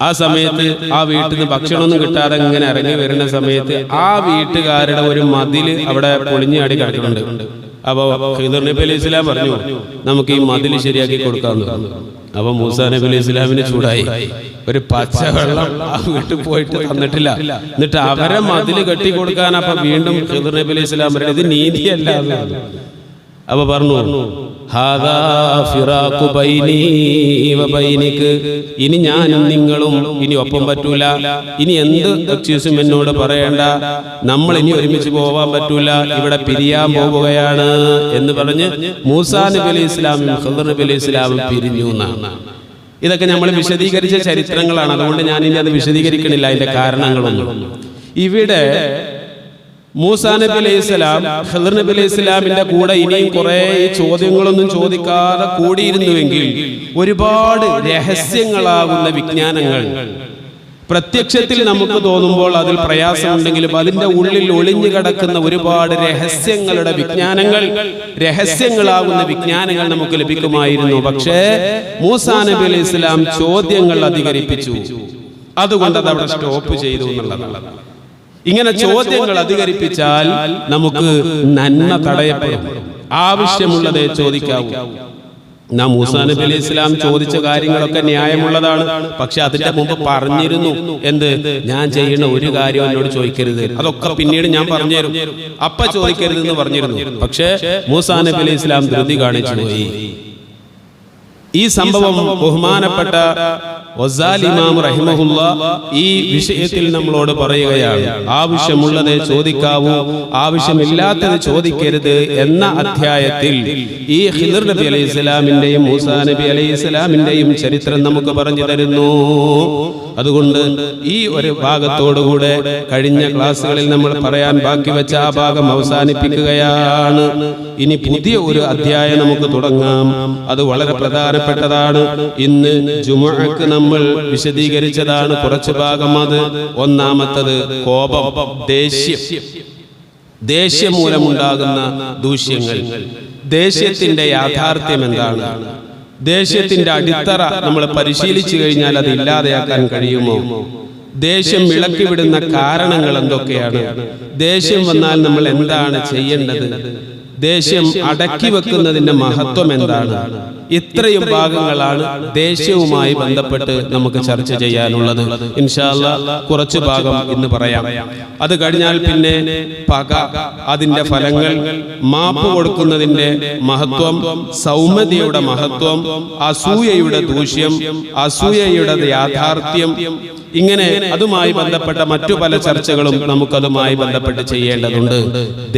ആ സമയത്ത് ആ വീട്ടിൽ നിന്ന് ഭക്ഷണമൊന്നും കിട്ടാതെ ഇങ്ങനെ ഇറങ്ങി വരുന്ന സമയത്ത് ആ വീട്ടുകാരുടെ ഒരു മതില് അവിടെ പൊളിഞ്ഞാടി കിടക്കുന്നുണ്ട്. അപ്പൊ ഖിദ്ർ നബി അലൈഹി സ്വലാം പറഞ്ഞു, നമുക്ക് ഈ മതില് ശരിയാക്കി കൊടുക്കാമെന്ന് പറഞ്ഞു. അപ്പൊ മൂസാ നബി അലൈഹി ഇസ്ലാമിന് ചൂടായി. ഒരു പച്ചവെള്ളം ആ വീട്ടിൽ പോയിട്ട് തന്നിട്ടില്ല. എന്നിട്ട് അവരെ മതില് കെട്ടിക്കൊടുക്കാൻ അപ്പൊ വീണ്ടും ഖിദ്ർ നബി അലൈഹി ഇസ്ലാം പറയുന്നത് ഇത് നീതിയല്ല. അപ്പൊ പറഞ്ഞു ഹാദാ ഫിറാഖു ബൈനി വ ബൈനിക്, ഇനി ഞാനും നിങ്ങളും ഇനി ഒപ്പം പറ്റൂല. ഇനി എന്ത് എക്സ്ക്യൂസും എന്നോട് പറയണ്ട, നമ്മൾ ഇനി ഒരുമിച്ച് പോവാൻ പറ്റൂല, ഇവിടെ പിരിയാൻ പോവുകയാണ് എന്ന് പറഞ്ഞ് മൂസാ നബി അലൈഹി ഇസ്ലാമും ഖിദ്ർ നബി അലൈഹി ഇസ്ലാമും പിരിഞ്ഞു എന്നാണ്. ഇതൊക്കെ നമ്മൾ വിശദീകരിച്ച ചരിത്രങ്ങളാണ്. അതുകൊണ്ട് ഞാൻ ഇനി അത് വിശദീകരിക്കണില്ല അതിന്റെ കാരണങ്ങളൊന്നും. ഇവിടെ മൂസാ നബി അലൈഹി സ്വലാം ഖിദ്ർ നബി അലൈഹി സ്വലാമിന്റെ കൂടെ ഇനിയും കുറെ ചോദ്യങ്ങളൊന്നും ചോദിക്കാതെ കൂടിയിരുന്നുവെങ്കിൽ ഒരുപാട് രഹസ്യങ്ങളാകുന്ന വിജ്ഞാനങ്ങൾ പ്രത്യക്ഷത്തിൽ നമുക്ക് തോന്നുമ്പോൾ അതിൽ പ്രയാസമുണ്ടെങ്കിലും അതിന്റെ ഉള്ളിൽ ഒളിഞ്ഞു കിടക്കുന്ന ഒരുപാട് രഹസ്യങ്ങളുടെ വിജ്ഞാനങ്ങൾ, രഹസ്യങ്ങളാകുന്ന വിജ്ഞാനങ്ങൾ നമുക്ക് ലഭിക്കുമായിരുന്നു. പക്ഷേ മൂസാ നബി അലൈഹി സ്വലാം ചോദ്യങ്ങൾ അധികരിപ്പിച്ചു. അതുകൊണ്ട് അത് അവിടെ സ്റ്റോപ്പ് ചെയ്തു എന്നുള്ളതാണ്. ഇങ്ങനെ ചോദ്യങ്ങൾ അധികരിപ്പിച്ചാൽ നമുക്ക് നന്മ തടയപ്പെടും. ആവശ്യമുള്ളതേ ചോദിക്കാവൂ. നാം മൂസാ നബി അലൈഹി ഇസ്ലാം ചോദിച്ച കാര്യങ്ങളൊക്കെ ന്യായമുള്ളതാണ്. പക്ഷെ അതിന്റെ മുമ്പ് പറഞ്ഞിരുന്നു എന്ത്, ഞാൻ ചെയ്യുന്ന ഒരു കാര്യം എന്നോട് ചോദിക്കരുത്, അതൊക്കെ പിന്നീട് ഞാൻ പറഞ്ഞുതരും, അപ്പ ചോദിക്കരുതെന്ന് പറഞ്ഞിരുന്നു. പക്ഷേ മൂസാ നബി അലൈഹി ഇസ്ലാം ധൃതി കാണിച്ചു പോയി. ഈ സംഭവം ബഹുമാനപ്പെട്ട വസാലി ഇമാം റഹിമഹുല്ലാഹ് ഈ വിഷയത്തിൽ നമ്മളോട് പറയുകയാണ്. ആവശ്യമുള്ളതേ ചോദിക്കാവൂ, ആവശ്യമില്ലാത്തത് ചോദിക്കരുത് എന്ന അധ്യായത്തിൽ ഈ ഖിദ്ർ നബി അലൈഹി ഇസ്ലാമിന്റെയും മൂസാ നബി അലൈഹി ഇസ്ലാമിന്റെയും ചരിത്രം നമുക്ക് പറഞ്ഞു തരുന്നു. അതുകൊണ്ട് ഈ ഒരു ഭാഗത്തോടുകൂടെ കഴിഞ്ഞ ക്ലാസ്സുകളിൽ നമ്മൾ പറയാൻ ബാക്കി വെച്ച ആ ഭാഗം അവസാനിപ്പിക്കുകയാണ്. ഇനി പുതിയ ഒരു അധ്യായം നമുക്ക് തുടങ്ങാം. അത് വളരെ പ്രധാനപ്പെട്ടതാണ്. ഇന്ന് ജുമുഅക്ക് നമ്മൾ വിശദീകരിച്ചതാണ് കുറച്ചു ഭാഗം. അത് ഒന്നാമത്തത് കോപം, ദേഷ്യം മൂലമുണ്ടാകുന്ന ദൂഷ്യങ്ങൾ. ദേഷ്യത്തിന്റെ യാഥാർത്ഥ്യം എന്താണ്? ദേഷ്യത്തിന്റെ അടിത്തറ നമ്മൾ പരിശീലിച്ചു കഴിഞ്ഞാൽ അത് ഇല്ലാതെയാക്കാൻ കഴിയുമോ? ദേഷ്യം ഇളക്കിവിടുന്ന കാരണങ്ങൾ എന്തൊക്കെയാണ്? ദേഷ്യം വന്നാൽ നമ്മൾ എന്താണ് ചെയ്യേണ്ടത്? ദേഷ്യം അടക്കി വെക്കുന്നതിന്റെ മഹത്വം എന്താണ്? ഇത്രയും ഭാഗങ്ങളാണ് ദേഷ്യവുമായി ബന്ധപ്പെട്ട് നമുക്ക് ചർച്ച ചെയ്യാനുള്ളത്. ഇൻഷാ അല്ലാഹ് കുറച്ച് ഭാഗം ഇന്ന് പറയാം. അത് കഴിഞ്ഞാൽ പിന്നെ പക, അതിന്റെ ഫലങ്ങൾ, മാപ്പ് കൊടുക്കുന്നതിന്റെ മഹത്വം, സൗമ്യതയുടെ മഹത്വം, അസൂയയുടെ ദൂഷ്യം, അസൂയയുടെ യാഥാർത്ഥ്യം, ഇങ്ങനെ അതുമായി ബന്ധപ്പെട്ട മറ്റു പല ചർച്ചകളും നമുക്കതുമായി ബന്ധപ്പെട്ട് ചെയ്യേണ്ടതുണ്ട്.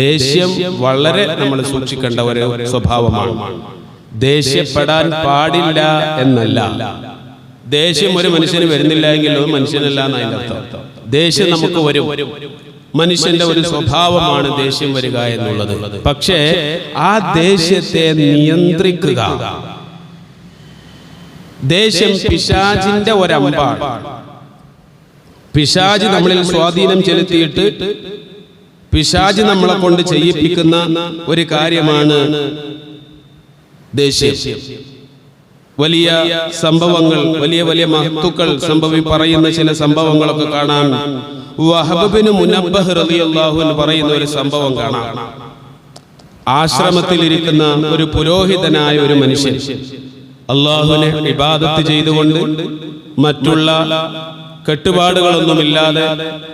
ദേഷ്യം വളരെ നമ്മൾ സൂക്ഷിക്കേണ്ട ഒരു സ്വഭാവമാണ്. ദേഷ്യപ്പെടാൻ പാടില്ല എന്നല്ല. ദേഷ്യം ഒരു മനുഷ്യന് വരുന്നില്ല എങ്കിൽ അത് മനുഷ്യനല്ല എന്നതിന്റെ അർത്ഥം. ദേഷ്യം നമുക്ക് വരും. മനുഷ്യന്റെ ഒരു സ്വഭാവമാണ് ദേഷ്യം വരിക എന്നുള്ളത്. പക്ഷേ ആ ദേഷ്യത്തെ നിയന്ത്രിക്കുക. ദേഷ്യം പിശാചിന്റെ ഒരമ്പാണ്. പിശാച് നമ്മളിൽ സ്വാധീനം ചെലുത്തിയിട്ട് പിശാച് നമ്മളെ കൊണ്ട് ചെയ്യിപ്പിക്കുന്ന ഒരു കാര്യമാണ് ദേഷ്യം. വലിയ സംഭവങ്ങൾ, വലിയ വലിയ മഹത്തുക്കൾ പറയുന്ന ചില സംഭവങ്ങളൊക്കെ കാണാൻ. വഹബ് ബിൻ മുനബ്ബഹ് റളിയല്ലാഹു അൻഹു പറയുന്ന ഒരു സംഭവം കാണാം. ആശ്രമത്തിലിരിക്കുന്ന ഒരു പുരോഹിതനായ ഒരു മനുഷ്യൻ അല്ലാഹുവിനെ ഇബാദത്ത് ചെയ്തുകൊണ്ട് മറ്റുള്ള കെട്ടുപാടുകളൊന്നുമില്ലാതെ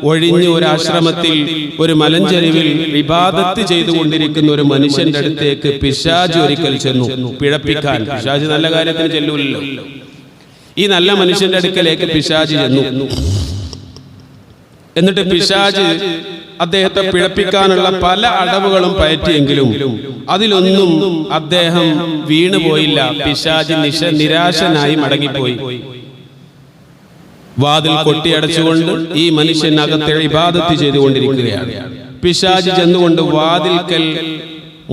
ഒഴിഞ്ഞ് ഒരു ആശ്രമത്തിൽ ഒരു മലഞ്ചെരിവിൽ ഇബാദത്ത് ചെയ്തുകൊണ്ടിരിക്കുന്ന ഒരു മനുഷ്യന്റെ അടുത്തേക്ക് പിശാച് ഒരിക്കൽ ചെന്നു പിഴപ്പിക്കാൻ. പിശാച് നല്ല കാര്യത്തിന് ചെല്ലൂല്ലോ. ഈ നല്ല മനുഷ്യന്റെ അടുക്കലേക്ക് പിശാച് ചെന്നു. എന്നിട്ട് പിശാച് അദ്ദേഹത്തെ പിഴപ്പിക്കാനുള്ള പല അടവുകളും പയറ്റിയെങ്കിലും അതിലൊന്നും അദ്ദേഹം വീണുപോയില്ല. പിശാച് നിരാശനായി മടങ്ങിപ്പോയി. വാതിൽ കൊട്ടിയടച്ചുകൊണ്ട് ഈ മനുഷ്യൻ അകത്തെ ഇബാദത്ത് ചെയ്തുകൊണ്ടിരിക്കുകയാണ്. പിശാച് ചെന്നുകൊണ്ട് വാതിൽക്കൽ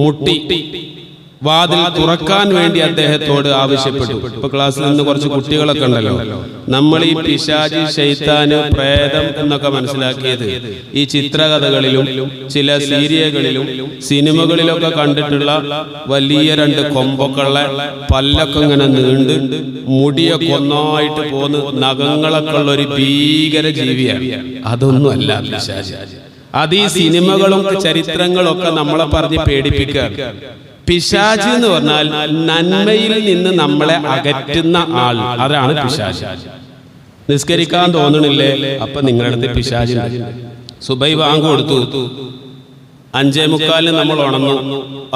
മുട്ടി വാതിൽ തുറക്കാൻ വേണ്ടി അദ്ദേഹത്തോട് ആവശ്യപ്പെട്ടു. ഇപ്പൊ ക്ലാസ്സിൽ നിന്ന് കുറച്ച് കുട്ടികളൊക്കെ ഉണ്ടല്ലോ. നമ്മൾ ഈ പിശാച്, ശൈത്താന്, പ്രേതം എന്നൊക്കെ മനസ്സിലാക്കിയത് ഈ ചിത്രകഥകളിലും ചില സീരിയലുകളിലും സിനിമകളിലൊക്കെ കണ്ടിട്ടുള്ള വലിയ രണ്ട് കൊമ്പൊക്കെയുള്ള പല്ലൊക്കെ ഇങ്ങനെ നീണ്ട് മുടിയൊക്കെ ഒന്നായിട്ട് പോന്ന് നഖങ്ങളൊക്കെ ഉള്ള ഒരു ഭീകര ജീവിയാണ്. അതൊന്നും അല്ല പിശാച്. അത് ഈ സിനിമകളും ചരിത്രങ്ങളും ഒക്കെ നമ്മളെ പറഞ്ഞ് പേടിപ്പിക്കുക. പിശാച് എന്ന് പറഞ്ഞാൽ നന്മയിൽ നിന്ന് നമ്മളെ അകറ്റുന്ന ആൾ, അതാണ് പിശാച്. നിസ്കരിക്കാൻ തോന്നണില്ലേ, അപ്പൊ നിങ്ങളുടെ അടുത്ത് പിശാച്. സുബൈ ബാങ്ക് കൊടുത്തു, 5:45 നമ്മൾ ഉണർന്നു.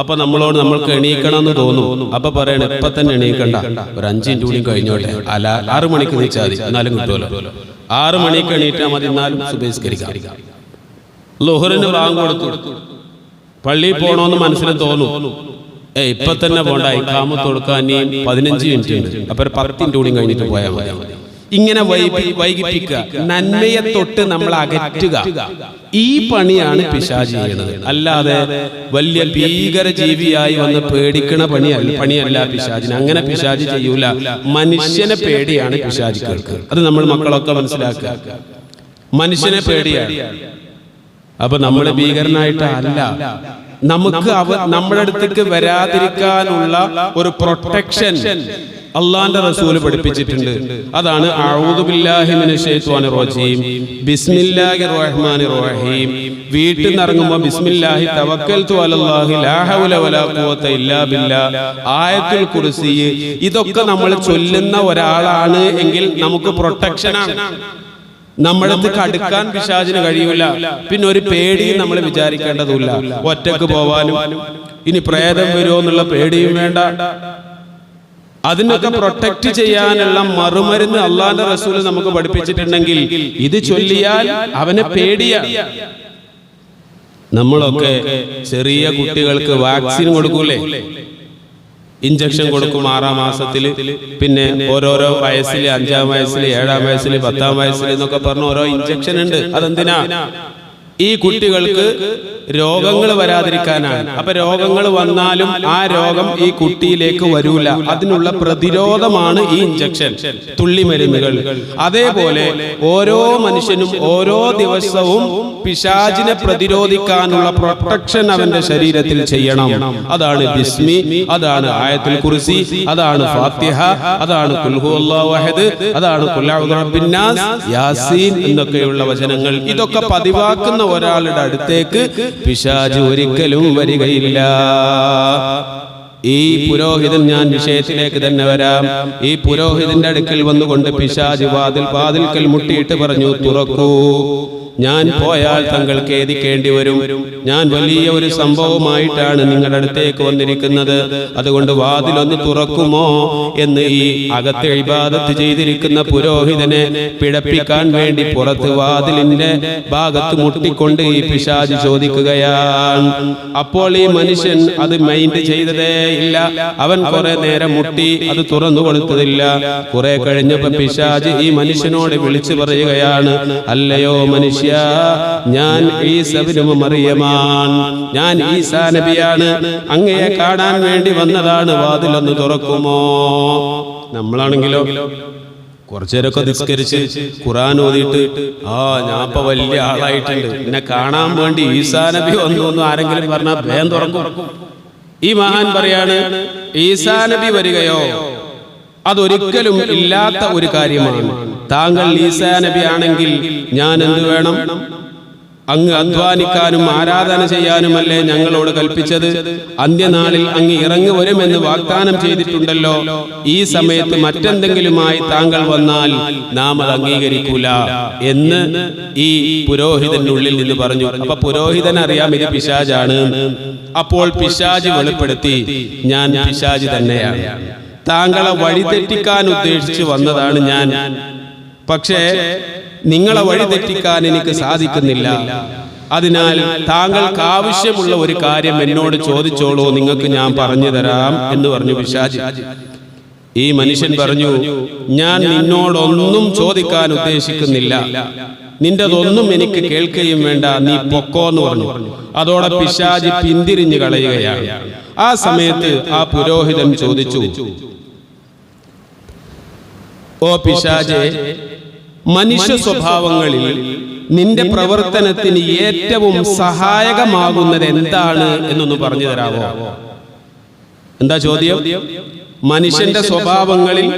അപ്പൊ നമ്മളോട് നമ്മൾക്ക് എണീക്കണം എന്ന് തോന്നും. അപ്പൊ പറയണ ഇപ്പൊ തന്നെ എണീക്കണ്ട, ഒരു 5 മിനിറ്റ് കൂടി കഴിഞ്ഞോട്ടെ, 6 മണിക്ക് നീച്ചാൽ മതി, എന്നാലും കിട്ടുമല്ലോ. 6 മണിക്ക് എണീറ്റാൽ മതി, എന്നാലും സുബഹിസ്കരിക്കാം. ളുഹറിന് ബാങ്ക് കൊടുത്തു, പള്ളിയിൽ പോകണമെന്ന് മനസ്സിൽ തോന്നും. ഇപ്പൊ തന്നെ പോണ്ട, ഇഖാമത്ത് കൊടുക്കാൻ 15 മിനിറ്റ് ഉണ്ട്, അപ്പൊ 10 മിനിറ്റ് കൂടി കഴിഞ്ഞിട്ട് പോയാൽ മതി. ഇങ്ങനെ വൈകിപ്പിക്കുക, നന്മയെ തൊട്ട് നമ്മൾ അകറ്റുക, ഈ പണിയാണ് പിശാച് ചെയ്യുന്നത്. അല്ലാതെ വലിയ ഭീകര ജീവിയായി വന്ന് പേടിക്കണ പണിയല്ല പിശാചിന്. അങ്ങനെ പിശാച് ചെയ്യൂല. മനുഷ്യനെ പേടിയാണ് പിശാച് കേൾക്കുക. അത് നമ്മൾ മക്കളൊക്കെ മനസ്സിലാക്കുക. മനുഷ്യനെ പേടിയാണ്. അപ്പൊ നമ്മൾ ഭീകരനായിട്ടല്ല, നമുക്ക് നമ്മുടെ അടുത്തേക്ക് വരാതിരിക്കാനുള്ള ഒരു പ്രൊട്ടക്ഷൻ അള്ളാന്റെ റസൂല് പഠിപ്പിച്ചിട്ടുണ്ട്. അതാണ് അഊദു ബില്ലാഹി മിനശ് ശൈത്വാനിർ റജീം, ബിസ്മില്ലാഹിർ റഹ്മാനിർ റഹീം. വീട്ടിൽ നിന്ന് ഇറങ്ങുമ്പോൾ ബിസ്മില്ലാഹി തവക്കൽതു അലല്ലാഹി ലാ ഹൗല വലാ ഖുവത ഇല്ലാ ബില്ലാഹ്, ആയത്തുൽ കുർസി. ഇതൊക്കെ നമ്മൾ ചൊല്ലുന്ന ഒരാളാണ് എങ്കിൽ നമുക്ക് പ്രൊട്ടക്ഷനാണ്. നമ്മുടെ അടുത്ത് അടുക്കാൻ പിശാചിന് കഴിയൂല. പിന്നെ ഒരു പേടിയും നമ്മൾ വിചാരിക്കേണ്ടതില്ല. ഒറ്റക്ക് പോവാനും ഇനി പ്രേതം വരുമോ എന്നുള്ള പേടിയും വേണ്ട. അതിനൊക്കെ പ്രൊട്ടക്ട് ചെയ്യാനുള്ള മറുമരുന്ന് അള്ളാന്റെ റസൂൽ നമുക്ക് പഠിപ്പിച്ചിട്ടുണ്ടെങ്കിൽ ഇത് ചൊല്ലിയാൽ അവനെ പേടിയാണ്. നമ്മളൊക്കെ ചെറിയ കുട്ടികൾക്ക് വാക്സിൻ കൊടുക്കൂലേ, ഇഞ്ചക്ഷൻ കൊടുക്കും 6-ാം മാസത്തിൽ, പിന്നെ ഓരോരോ വയസ്സിൽ 5-ാം വയസ്സിൽ 7-ാം വയസ്സിൽ 10-ാം വയസ്സിൽ എന്നൊക്കെ പറഞ്ഞ ഓരോ ഇഞ്ചക്ഷൻ ഉണ്ട്. അതെന്തിനാ? ഈ കുട്ടികൾക്ക് രോഗങ്ങൾ വരാതിരിക്കാനാണ്. അപ്പൊ രോഗങ്ങൾ വന്നാലും ആ രോഗം ഈ കുട്ടിയിലേക്ക് വരൂല. അതിനുള്ള പ്രതിരോധമാണ് ഈ ഇഞ്ചക്ഷൻ, തുള്ളിമരുന്നുകൾ. അതേപോലെ ഓരോ മനുഷ്യനും ഓരോ ദിവസവും പിശാചിനെ പ്രതിരോധിക്കാനുള്ള പ്രൊട്ടക്ഷൻ അവന്റെ ശരീരത്തിൽ ചെയ്യണം. അതാണ് ബിസ്മി, അതാണ് ആയത്തുൽ കുർസി, അതാണ് ഫാത്തിഹ, അതാണ് ഖുൽ ഹുവല്ലാഹു അഹദ്, അതാണ് ഖുൽ അഊദു ബിറബ്ബിന്നാസ്, യാസീൻ എന്നൊക്കെയുള്ള വചനങ്ങൾ. ഇതൊക്കെ പതിവാക്കുന്ന ഒരാളുടെ അടുത്തേക്ക് പിശാച് ഒരിക്കലും വരികയില്ല. ഈ പുരോഹിതൻ, ഞാൻ വിഷയത്തിലേക്ക് തന്നെ വരാം. ഈ പുരോഹിതന്റെ അടുക്കൽ വന്നുകൊണ്ട് പിശാച് വാതിൽക്കൽ മുട്ടിയിട്ട് പറഞ്ഞു, തുറക്കൂ, ഞാൻ പോയാൽ തങ്ങൾ ഖേദിക്കേണ്ടി വരും. ഞാൻ വലിയ ഒരു സംഭവമായിട്ടാണ് നിങ്ങളുടെ അടുത്തേക്ക് വന്നിരിക്കുന്നത്. അതുകൊണ്ട് വാതിലൊന്ന് തുറക്കുമോ എന്ന് ഈ അകത്തെ ഇബാദത്ത് ചെയ്തിരിക്കുന്ന പുരോഹിതനെ പിഴപ്പിക്കാൻ വേണ്ടി പുറത്ത് വാതിലിന്റെ ഭാഗത്ത് മുട്ടിക്കൊണ്ട് ഈ പിശാച് ചോദിക്കുകയാണ്. അപ്പോൾ ഈ മനുഷ്യൻ അത് മൈൻഡ് ചെയ്തതേ ഇല്ല. അവൻ കുറെ നേരം മുട്ടി, അത് തുറന്നു കൊടുത്തതില്ല. കുറെ കഴിഞ്ഞപ്പോ പിശാച് ഈ മനുഷ്യനോട് വിളിച്ചു പറയുകയാണ്, അല്ലയോ മനുഷ്യ, ഞാൻ ഈസ ഇബ്നു മറിയമാണ്, ഞാൻ ഈസാ നബിയാണ്, അങ്ങയെ കാണാൻ വേണ്ടി വന്നതാണ്, വാതിലൊന്ന് തുറക്കുമോ? നമ്മളാണെങ്കിലോ കുറച്ചേരൊക്കെ നിസ്കരിച്ച് ഖുർആൻ ഓതിയിട്ട് ഞാൻ ഇപ്പൊ വലിയ ആളായിട്ടുണ്ട്, എന്നെ കാണാൻ വേണ്ടി ഈസാ നബി വന്നു എന്ന് ആരെങ്കിലും പറഞ്ഞാൽ വേഗം തുറക്കും. ഈ മഹാൻ പറയാണ്, ഈസാ നബി വരികയോ അതൊരിക്കലും ഇല്ലാത്ത ഒരു കാര്യമാണ്. താങ്കൾ ഈസാ നബി ആണെങ്കിൽ ഞാൻ എന്ത് വേണം? അങ്ങ് അധ്വാനിക്കാനും ആരാധന ചെയ്യാനുമല്ലേ ഞങ്ങളോട് കൽപ്പിച്ചത്? അന്ത്യനാളിൽ അങ്ങ് ഇറങ്ങി വരുമെന്ന് വാഗ്ദാനം ചെയ്തിട്ടുണ്ടല്ലോ. ഈ സമയത്ത് മറ്റെന്തെങ്കിലുമായി താങ്കൾ വന്നാൽ നാം അത് അംഗീകരിക്കൂല എന്ന് ഈ പുരോഹിതനുള്ളിൽ നിന്ന് പറഞ്ഞു. അപ്പൊ പുരോഹിതൻ അറിയാം ഇത് പിശാചാണ്. അപ്പോൾ പിശാച് വെളിപ്പെടുത്തി, ഞാൻ പിശാച് തന്നെയാണ്, താങ്കളെ വഴിതെറ്റിക്കാൻ ഉദ്ദേശിച്ച് വന്നതാണ് ഞാൻ. പക്ഷേ നിങ്ങളെ വഴിതെറ്റിക്കാൻ എനിക്ക് സാധിക്കുന്നില്ല. അതിനാൽ താങ്കൾക്ക് ആവശ്യമുള്ള ഒരു കാര്യം എന്നോട് ചോദിച്ചോളൂ, നിങ്ങൾക്ക് ഞാൻ പറഞ്ഞു തരാം എന്ന് പറഞ്ഞു പിശാച്. ഈ മനുഷ്യൻ പറഞ്ഞു, ഞാൻ നിന്നോടൊന്നും ചോദിക്കാൻ ഉദ്ദേശിക്കുന്നില്ല, നിന്റെതൊന്നും എനിക്ക് കേൾക്കുകയും വേണ്ട, നീ പൊക്കോ എന്ന് പറഞ്ഞു. അതോടെ പിശാച് പിന്തിരിഞ്ഞു കളയുകയാണ്. ആ സമയത്ത് ആ പുരോഹിതൻ ചോദിച്ചു, ഓ പിശാചേ, മനുഷ്യ സ്വഭാവങ്ങളിൽ നിന്റെ പ്രവർത്തനത്തിന് ഏറ്റവും സഹായകമാകുന്നത് എന്താണ് എന്നൊന്ന് പറഞ്ഞു തരാമോ? എന്താ ചോദ്യം? മനുഷ്യന്റെ സ്വഭാവങ്ങളിൽ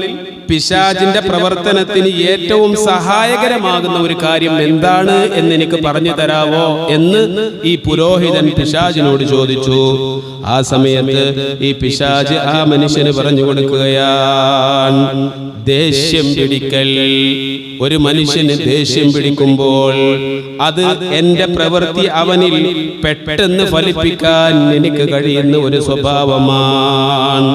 പിശാചിന്റെ പ്രവർത്തനത്തിന് ഏറ്റവും സഹായകരമാകുന്ന ഒരു കാര്യം എന്താണ് എന്ന് എനിക്ക് പറഞ്ഞു തരാവോ എന്ന് ഈ പുരോഹിതൻ പിശാചിനോട് ചോദിച്ചു. ആ സമയത്ത് ഈ പിശാച് ആ മനുഷ്യന് പറഞ്ഞു കൊടുക്കുകയാണ്, ദേഷ്യം പിടിക്കൽ. ഒരു മനുഷ്യന് ദേഷ്യം പിടിക്കുമ്പോൾ അത് എന്റെ പ്രവൃത്തി അവനിൽ പെട്ടെന്ന് ഫലിപ്പിക്കാൻ എനിക്ക് കഴിയുന്ന ഒരു സ്വഭാവമാണ്.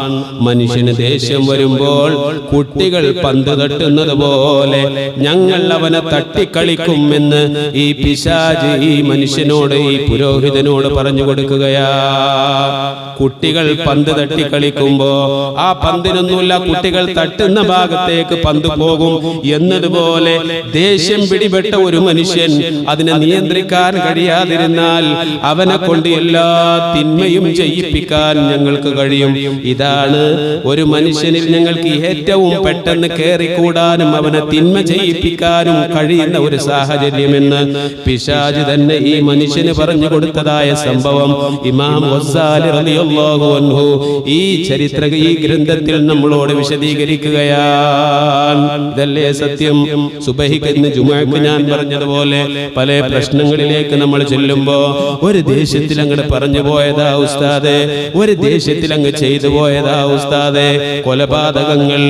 മനുഷ്യന് ദേഷ്യം വരുമ്പോൾ കുട്ടികൾ പന്ത് തട്ടുന്നത് പോലെ ഞങ്ങൾ അവനെ തട്ടിക്കളിക്കും എന്ന് ഈ പിശാച് ഈ മനുഷ്യനോട്, ഈ പുരോഹിതനോട് പറഞ്ഞു കൊടുക്കുകയാ. കുട്ടികൾ പന്ത് തട്ടിക്കളിക്കുമ്പോ ആ പന്തിനൊന്നുമില്ല, കുട്ടികൾ തട്ടുന്ന ഭാഗത്തേക്ക് പന്ത് പോകും എന്നതുപോലെ ദേഷ്യം പിടിപെട്ട ഒരു മനുഷ്യൻ അതിനെ നിയന്ത്രിക്കാൻ കഴിയാതിരുന്നാൽ അവനെ കൊണ്ട് എല്ലാ തിന്മയും ചെയ്യിപ്പിക്കാൻ ഞങ്ങൾക്ക് കഴിയും. ഇതാണ് ഒരു മനുഷ്യനിൽ ഞങ്ങൾക്ക് ഏറ്റവും പെട്ടെന്ന് കയറിക്കൂടാനും അവനെ തിന്മ ചെയ്യിപ്പിക്കാനും കഴിയുന്ന ഒരു സാഹചര്യമെന്ന് പിശാച് തന്നെ ഈ മനുഷ്യന് പറഞ്ഞു കൊടുത്തതായ സംഭവം ഇമാം ഗസാലി റളിയല്ലാഹു അൻഹു ഈ ഈ ഗ്രന്ഥത്തിൽ നമ്മളോട് വിശദീകരിക്കുകയാണ്. ഇതല്ലേ സത്യം? സുബഹിക്ക് ഇന്ന് ജുമുഅക്ക് ഞാൻ പറഞ്ഞതുപോലെ പല പ്രശ്നങ്ങളിലേക്ക് നമ്മൾ ചെല്ലുമ്പോ ഒരു ദേഷ്യത്തിൽ അങ്ങ് പറഞ്ഞു പോയതാ ഉസ്താദേ, ഒരു ദേഷ്യത്തിൽ അങ്ങ് ചെയ്തു പോയതാ ഉസ്താദേ. കൊലപാതകങ്ങൾ,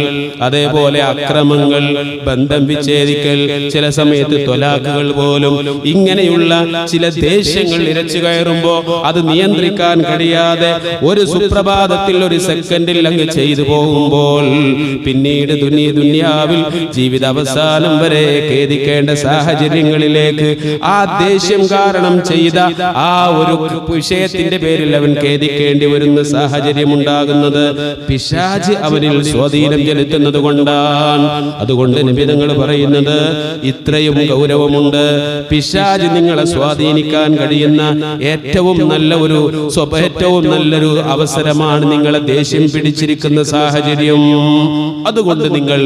അതേപോലെ അക്രമങ്ങൾ, ബന്ധം വിച്ഛേദിക്കൽ, ചില സമയത്ത് ത്വലാഖുകൾ പോലും, ഇങ്ങനെയുള്ള ചില ദേഷ്യങ്ങൾ ഇരച്ചു കയറുമ്പോ അത് നിയന്ത്രിക്കാൻ കഴിയാതെ ഒരു സുപ്രഭാതത്തിൽ ഒരു സെക്കൻഡിൽ അങ്ങ് ചെയ്തു പോകുമ്പോൾ പിന്നീട് ദുനിയാവിൽ ജീവിത അവസാനം വരെ ഖേദിക്കേണ്ട സാഹചര്യങ്ങളിലേക്ക് ആ ദേഷ്യം കാരണം ചെയ്ത ആ ഒരു വിഷയത്തിന്റെ പേരിൽ അവൻ ഖേദിക്കേണ്ടി വരുന്ന സാഹചര്യം ഉണ്ടാകുന്നത് പിശാച് അവനിൽ സ്വാധീനം ചെലുത്തുന്നത് കൊണ്ടാണ്. അതുകൊണ്ട് നബി തങ്ങൾ പറയുന്നത് ഇത്രയും ഗൗരവമുണ്ട്. പിശാച് നിങ്ങളെ സ്വാധീനിക്കാൻ കഴിയുന്ന ഏറ്റവും നല്ലൊരു അവസരമാണ് നിങ്ങളെ ദേഷ്യം പിടിച്ചിരിക്കുന്ന സാഹചര്യം. അതുകൊണ്ട് നിങ്ങൾ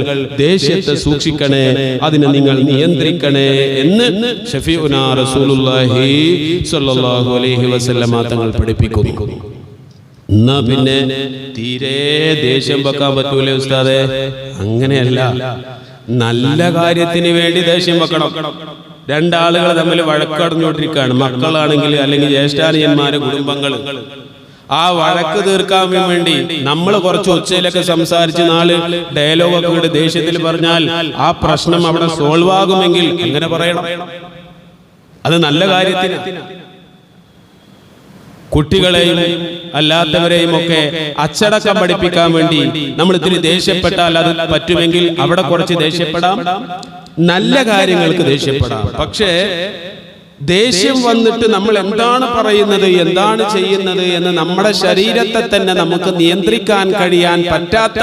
ദേഷ്യത്തെ സൂക്ഷിക്കണേ, അതിനെ നിങ്ങൾ നിയന്ത്രിക്കണേ എന്ന് ഷഫീഉനാ റസൂലുള്ളാഹി സ്വല്ലല്ലാഹു അലൈഹി വസല്ലമ തങ്ങൾ പഠിപ്പിക്കുന്നു. എന്നാ പിന്നെ തീരെ ദേഷ്യം വെക്കാൻ പറ്റൂലേ ഉസ്താദേ? അങ്ങനെയല്ല, നല്ല കാര്യത്തിന് വേണ്ടി ദേഷ്യം വെക്കണം. രണ്ടാളുകൾ തമ്മിൽ വഴക്കടഞ്ഞുകൊണ്ടിരിക്കുകയാണ്, മക്കളാണെങ്കിൽ അല്ലെങ്കിൽ ജ്യേഷ്ഠാനിയന്മാര്, കുടുംബങ്ങൾ. ആ വഴക്ക് തീർക്കാൻ വേണ്ടി നമ്മൾ കുറച്ച് ഒച്ചയിലൊക്കെ സംസാരിച്ച് 4 ഡയലോഗൊക്കെ കൂടി ദേഷ്യത്തിൽ പറഞ്ഞാൽ ആ പ്രശ്നം അവിടെ സോൾവ് ആകുമെങ്കിൽ അങ്ങനെ പറയണം. അത് നല്ല കാര്യത്തിന്. കുട്ടികളെയും അല്ലാത്തവരെയും ഒക്കെ അച്ചടക്കം പഠിപ്പിക്കാൻ വേണ്ടി നമ്മൾ ഇത്തിരി ദേഷ്യപ്പെട്ടാൽ അത് പറ്റുമെങ്കിൽ അവിടെ കുറച്ച് ദേഷ്യപ്പെടാം, നല്ല കാര്യങ്ങൾക്ക് ദേഷ്യപ്പെടാം. പക്ഷേ ദേഷ്യം വന്നിട്ട് നമ്മൾ എന്താണ് പറയുന്നത്, എന്താണ് ചെയ്യുന്നത് എന്ന് നമ്മുടെ ശരീരത്തെ തന്നെ നമുക്ക് നിയന്ത്രിക്കാൻ കഴിയാൻ പറ്റാത്ത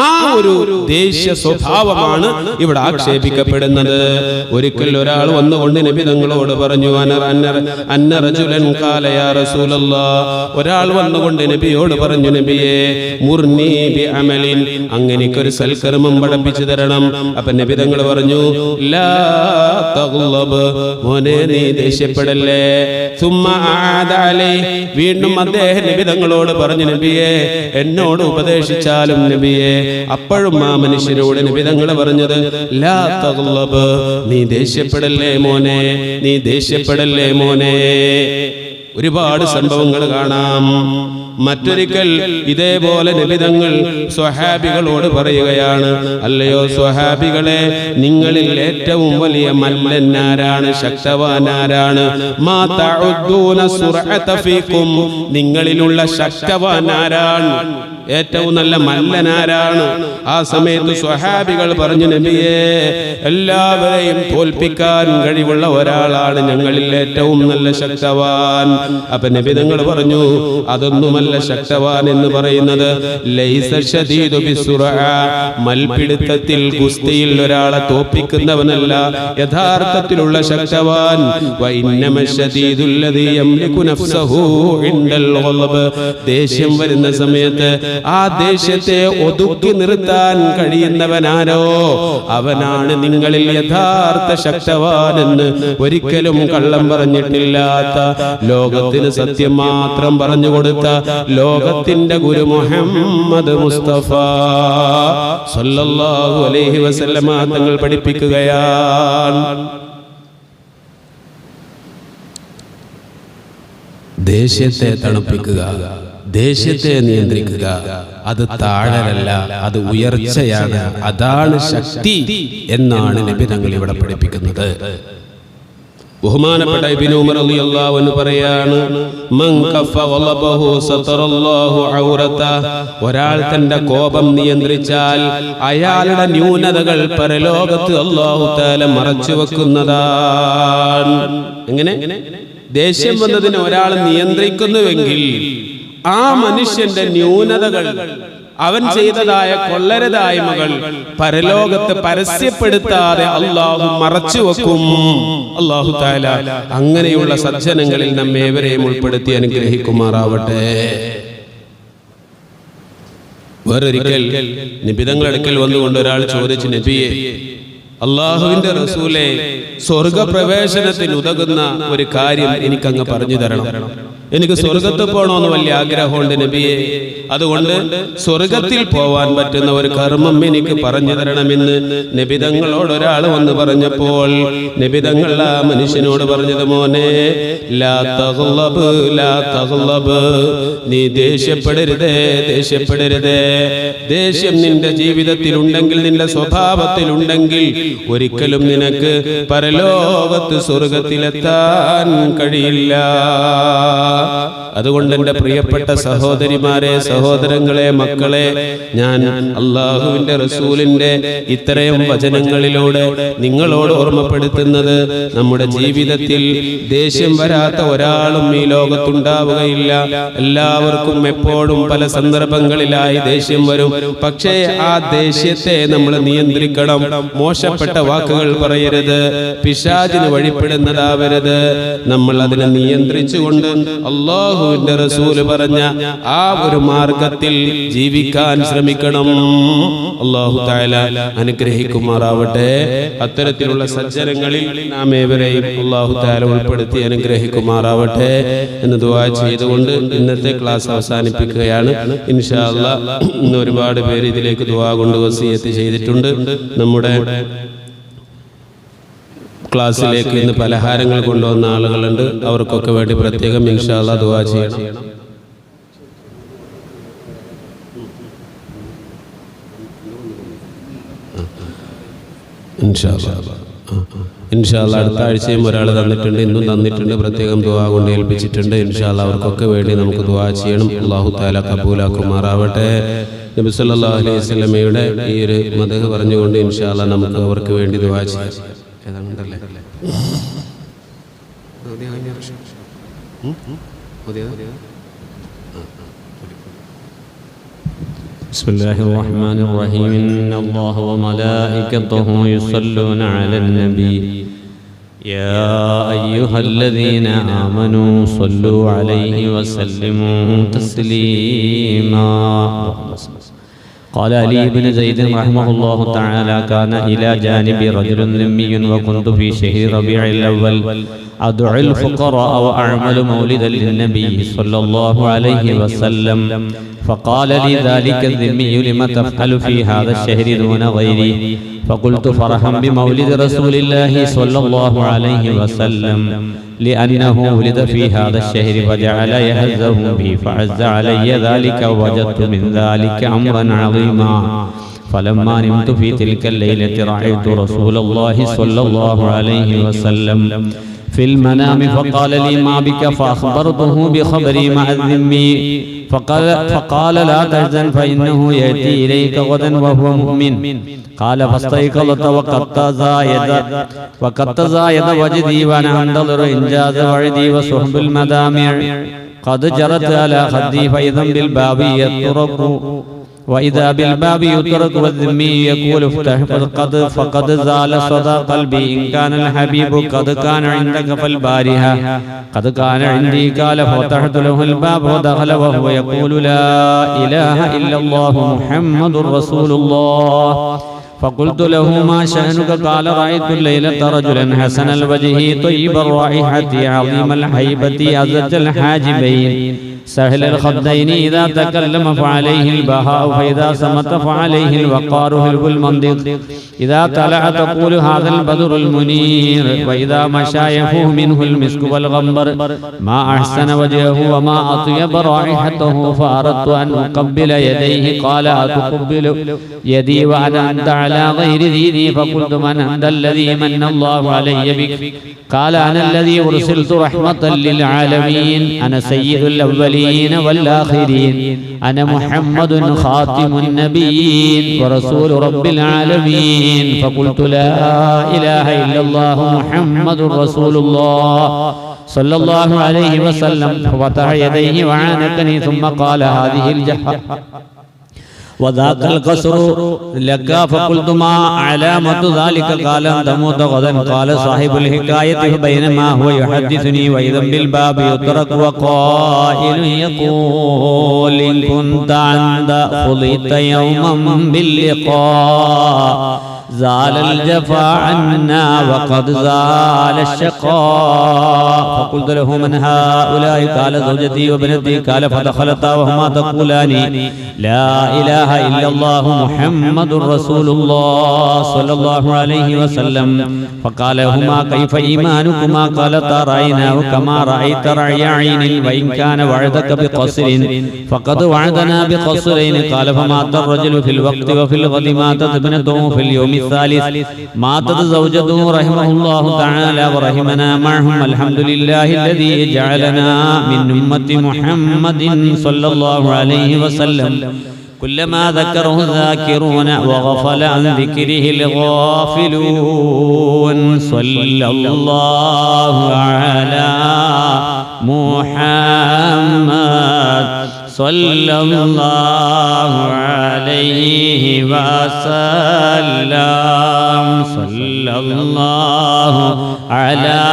ആ ഒരു ദേഷ്യ സ്വഭാവമാണ് ഇവിടെ ആക്ഷേപിക്കപ്പെടുന്നത്. ഒരിക്കൽ ഒരാൾ വന്നുകൊണ്ട് നബി തങ്ങളോട് പറഞ്ഞു, അന്ന റജുലൻ ഖാല യാ റസൂലല്ലാഹ്, ഒരാൾ വന്നുകൊണ്ട് നബിയോട് പറഞ്ഞു, നബിയേ മുർനി ബി അമലിൻ, അങ്ങനെയൊരു സൽക്കർമ്മം പഠിപ്പിച്ചു തരണം. അപ്പൊ നബി തങ്ങൾ പറഞ്ഞു, ലാ തഗ്ളബ്, മോനെ നീ ദേഷ്യപ്പെടല്ലേ. സുമ്മ ആദ അലൈഹി, വീണ്ടും അദ്ദേഹം നബി തങ്ങളോട് പറഞ്ഞു, നബിയേ എന്നോട് ഉപദേശിച്ചാലും നബിയേ. അപ്പോഴും ആ മനുഷ്യരോട് നബി തങ്ങൾ പറഞ്ഞത്, ലാ തഗ്ളബ്, നീ ദേഷ്യപ്പെടല്ലേ മോനെ, നീ ദേഷ്യപ്പെടല്ലേ മോനെ. ഒരുപാട് സംഭവങ്ങൾ കാണാം. മറ്റൊരിക്കൽ ഇതേപോലെ നബി തങ്ങൾ സ്വഹാബികളോട് പറയുകയാണ്, അല്ലയോ സ്വഹാബികളെ, നിങ്ങളിൽ ഏറ്റവും വലിയ മല്ലനാരാണ്, ശക്തവാനാരാണ്? മാ തഉദ്ദൂന സുർഅത ഫീകും, നിങ്ങളിലുള്ള ശക്തവാനാരാണ്, ഏറ്റവും നല്ല മല്ലനാരാണ്? ആ സമയത്ത് സ്വഹാബികൾ പറഞ്ഞു, നബിയേ എല്ലാവരെയും തോൽപ്പിക്കാൻ കഴിവുള്ള ഒരാളാണ് ഞങ്ങളിൽ ഏറ്റവും നല്ല ശക്തവാൻ. അപ്പൊ നബി തങ്ങൾ പറഞ്ഞു, അതൊന്നുമല്ല ശക്തവാൻ എന്ന് പറയുന്നത്. ലൈസ ശദീദു ബിസ്സുറഅ, മൽപിടുത്തത്തിൽ ഗുസ്തിയിൽ ഒരാളെ തോൽപ്പിക്കുന്നവനല്ല യഥാർത്ഥത്തിലുള്ള ശക്തവാൻ. വഇന്നമ ശദീദുൽ ലദീ യംലികു നഫ്സഹു ഇൻദൽ ഗളബ്, ദേഷ്യം വരുന്ന സമയത്ത് ആ ദേഷ്യത്തെ ഒതുക്കി നിർത്താൻ കഴിയുന്നവനാരോ അവനാണ് നിങ്ങളിൽ യഥാർത്ഥ ശക്തവാനെന്ന് ഒരിക്കലും കള്ളം പറഞ്ഞിട്ടില്ലാത്ത, ലോകത്തിന് സത്യം മാത്രം പറഞ്ഞു കൊടുത്ത ലോകത്തിന്റെ ഗുരു മുഹമ്മദ് മുസ്തഫ സല്ലല്ലാഹു അലൈഹി വസല്ലമ തങ്ങൾ പഠിപ്പിക്കുകയാണ്. ദേഷ്യത്തെ തണുപ്പിക്കുക, ദേഷ്യത്തെ നിയന്ത്രിക്കുക, അത് താഴലല്ല, അത് ഉയർച്ചയാണ്, അതാണ് ശക്തി എന്നാണ് നബി തങ്ങൾ ഇവിടെ പഠിപ്പിക്കുന്നത്. ബഹുമാനപ്പെട്ട ഇബ്നു ഉമർ റളിയല്ലാഹു അൻഹു പറയാണ്, മൻ കഫ വലബഹു സതറല്ലാഹു ഔറത, ഒരാൾ തന്റെ കോപം നിയന്ത്രിച്ചാൽ അയാളുടെ ന്യൂനതകൾ പരലോകത്ത് അല്ലാഹു തആല മറച്ചു വെക്കുന്നതാണ്. എങ്ങനെ? ദേഷ്യം വന്നതിന് ഒരാൾ നിയന്ത്രിക്കുന്നുവെങ്കിൽ ആ മനുഷ്യന്റെ ന്യൂനതകൾ, അവൻ ചെയ്തതായ കൊള്ളരുതായ്മകൾ പരലോകത്ത് പരസ്യപ്പെടുത്താതെ അല്ലാഹു മറച്ചു വെക്കും. അല്ലാഹു തആല അങ്ങനെയുള്ള സജ്ജനങ്ങളിൽ നമ്മേവരെയും ഉൾപ്പെടുത്തി അനുഗ്രഹിക്കുമാറാവട്ടെ. വേറൊരിക്കൽ നബി തങ്ങളുടെ അടുക്കൽ വന്നുകൊണ്ട് ഒരാൾ ചോദിച്ചു, നബിയെ, അള്ളാഹുവിന്റെ റസൂലെ, സ്വർഗപ്രവേശനത്തിന് ഉതകുന്ന ഒരു കാര്യം എനിക്കങ്ങ് പറഞ്ഞു തരണം. എനിക്ക് സ്വർഗത്തിൽ പോകണമെന്ന് വലിയ ആഗ്രഹമുണ്ട് നബിയെ. അതുകൊണ്ട് സ്വർഗത്തിൽ പോവാൻ പറ്റുന്ന ഒരു കർമ്മം എനിക്ക് പറഞ്ഞു തരണമെന്ന് നബിതങ്ങളോട് ഒരാൾ വന്ന് പറഞ്ഞപ്പോൾ നബിതങ്ങൾ ആ മനുഷ്യനോട് പറഞ്ഞത്, മോനെ, ലാ തഗ്ളബ്, ലാ തഗ്ളബ്, നീ ദേഷ്യപ്പെടരുതേ, ദേഷ്യപ്പെടരുതേ. ദേഷ്യം നിന്റെ ജീവിതത്തിൽ ഉണ്ടെങ്കിൽ, നിന്റെ സ്വഭാവത്തിൽ ഉണ്ടെങ്കിൽ ഒരിക്കലും നിനക്ക് പരലോകത്ത് സ്വർഗത്തിലെത്താൻ കഴിയില്ല. അതുകൊണ്ട് എൻ്റെ പ്രിയപ്പെട്ട സഹോദരിമാരെ, സഹോദരങ്ങളെ, മക്കളെ, ഞാൻ അള്ളാഹുവിന്റെ റസൂലിന്റെ ഇത്രയും വചനങ്ങളിലൂടെ നിങ്ങളോട് ഓർമ്മപ്പെടുത്തുന്നത്, നമ്മുടെ ജീവിതത്തിൽ ദേഷ്യം വരാത്ത ഒരാളും ഈ ലോകത്തുണ്ടാവുകയില്ല. എല്ലാവർക്കും എപ്പോഴും പല സന്ദർഭങ്ങളിലായി ദേഷ്യം വരും. പക്ഷേ ആ ദേഷ്യത്തെ നമ്മൾ നിയന്ത്രിക്കണം. മോശപ്പെട്ട വാക്കുകൾ പറയരുത്, പിശാചിന് വഴിപ്പെടുന്നതാവരുത്. നമ്മൾ അതിനെ നിയന്ത്രിച്ചുകൊണ്ട് അല്ലാഹുവിന്റെ റസൂല് പറഞ്ഞ ആ ഒരു മാർഗത്തിൽ ജീവിക്കാൻ ശ്രമിക്കണം. അല്ലാഹു തആല അനുഗ്രഹിക്കുമാറാവട്ടെ. അത്തരത്തിലുള്ള സജ്ജനങ്ങളിൽ നാം ഏവരെയും അല്ലാഹു തആല ഉൾപ്പെടുത്തി അനുഗ്രഹിക്കുമാറാവട്ടെ എന്ന് ദുആ ചെയ്തുകൊണ്ട് ഇന്നത്തെ ക്ലാസ് അവസാനിപ്പിക്കുകയാണ്. ഇൻഷാ അല്ലാഹ് ഇന്ന് ഒരുപാട് പേര് ഇതിലേക്ക് ദുആ കൊണ്ട് വസിയത്ത് ചെയ്തിട്ടുണ്ട്. നമ്മുടെ ക്ലാസ്സിലേക്ക് ഇന്ന് പലഹാരങ്ങൾ കൊണ്ടുവന്ന ആളുകളുണ്ട്. അവർക്കൊക്കെ വേണ്ടി പ്രത്യേകം ഇൻഷാ അല്ലാഹ് ദുആ ചെയ്യണം. ഇൻഷാ അല്ലാഹ് അടുത്ത ആഴ്ചയും ഒരാൾ തന്നിട്ടുണ്ട്, ഇന്നും തന്നിട്ടുണ്ട്, പ്രത്യേകം ദുആ കൊണ്ട് ഏൽപ്പിച്ചിട്ടുണ്ട്. ഇൻഷാ അല്ലാഹ് അവർക്കൊക്കെ വേണ്ടി നമുക്ക് ദുആ ചെയ്യണം. അല്ലാഹു തആല കബൂലാക്കുമാറാവട്ടെ. നബി സല്ലല്ലാഹു അലൈഹി വസല്ലമയുടെ ഈ ഒരു മദ്ഹ് പറഞ്ഞുകൊണ്ട് ഇൻഷാ അല്ലാഹ് നമുക്ക് അവർക്ക് വേണ്ടി ദുആ ചെയ്യാം. بسم الله الرحمن الرحيم. إن الله وملائكته يصلون على النبي يا أيها الذين آمنوا صلوا عليه وسلموا تسليما. قال علي بن زيد رحمه الله تعالى: كان إلى جانبي رجل ذمي وكنت في شهر ربيع الأول أدعو الفقراء وأعمل مولدا للنبي صلى الله عليه وسلم. فقال لي ذلك الذمي: لم تفعل في هذا الشهر دون غيري؟ فقلت: فرحا بمولد رسول الله صلى الله عليه وسلم، لأنه ولد في هذا الشهر فجعل يهزه بي، فعز علي ذلك ووجدت من ذلك أمرا عظيما. فلما نمت في تلك الليلة رأيت رسول الله صلى الله عليه وسلم في المنام فقال لي: ما بك؟ فأخبرته بخبري مع الذمي فقال: لا تحزن فإنه يأتي إليك غدا وهو مؤمن. قال: فاستيقظت وقد تزايد وجدي وأنا أنتظر إنجاز وعدي وصحب المدامع قد جرت على خدي، فإذا بالباب يطرق وإذا بالباب يطرق والذمي يقول افتح فقد زال صدى قلبي إن كان الحبيب قد كان عندك فالبارحة قد كان عندي قال ففتحت له الباب ودخل وهو يقول لا إله إلا الله محمد رسول الله فقلت له ما شأنك قال رأيت الليلة رجلا حسن الوجه طيب الرائحة عظيم الهيبة أزج الحاجبين سهل الخدين إذا تكلم فعليه البهاء فإذا صمت فعليه الوقار حلو المنطق إذا طلع تقول هذا البدر المنير وإذا مشى يفوه منه المسك والغنبر ما أحسن وجهه وما أطيب رائحته فأردت أن أقبل يديه قال أتقبل يدي وأنا أنت على غير ديني فقلت من أنت الذي من الله علي بك قال أنا الذي أرسلت رحمة للعالمين أنا سيد الأولين والآخرين أنا محمد خاتم النبيين ورسول رب العالمين فقلت لا إله إلا الله محمد رسول الله صلى الله عليه وسلم ففتح يديه وعانقني ثم قال هذه الجحا وذاك القصر لك فقلت ما علامة ذلك قال تموت غدا قال صاحب الحكاية بينما هو يحدثني وإذا بالباب يترك وقائل يقول إن كنت عند خليت يوما باللقاء زال الجفا عنا وقد زال الشقاء فقلت له من هؤلاء قال زوجتي وابنتي قال فدخلتا وهما تقولان لا إله إلا الله محمد رسول الله صلى الله عليه وسلم فقال لهما كيف إيمانكما قالتا رأيناه كما رأيت رعي عين وإن كان وعدك بقصر فقد وعدنا بقصرين قال فمات الرجل في الوقت وفي الغد ماتت ابنته في اليوم الثالث ماتت زوجته رحمه الله تعالى ورحمنا معهم الحمد لله الذي جعلنا من أمة محمد صلى الله عليه وسلم كلما ذكره الذاكرون وغفل عن ذكره الغافلون صلى الله على محمد صلى الله عليه وسلم صلى الله على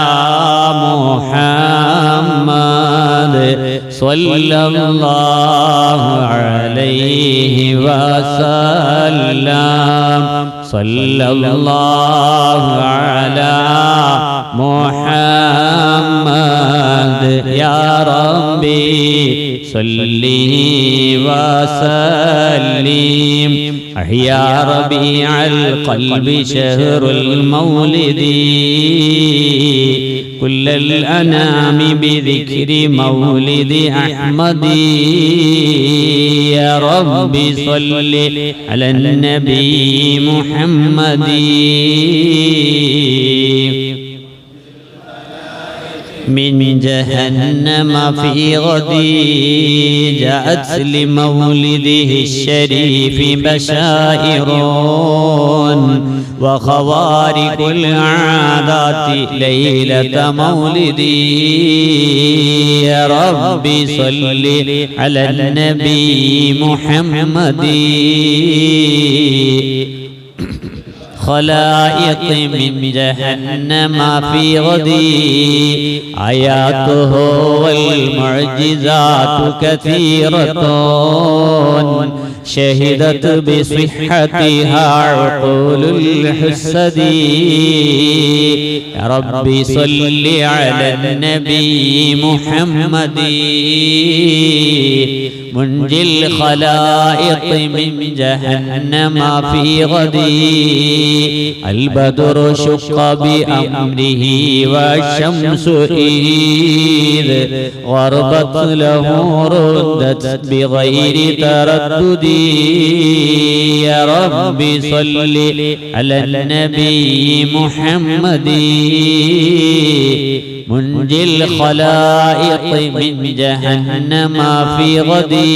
محمد صلى الله عليه وسلم صلى الله على محمد يا ربي صلي وسلم أحيا ربيع القلب شهر المولد كل الأنام بذكر مولد أحمد يا ربي صل على النبي محمد من جهنم في غدي جاءت لمولده الشريف بشائر وخوارق العادات ليلة مولدي يا ربي صل على النبي محمد خلائق من جهنم في غدي آياته والمعجزات كثيرة شهدت بصحتها عقول الحسد يا ربي صل على النبي محمد منجي الخلائق من جهنم في غدي البدر شق بأمره والشمس إذ غربت له ردت بغير تردد يا ربي صل على النبي محمد منجي الخلائق من جهنم في غدي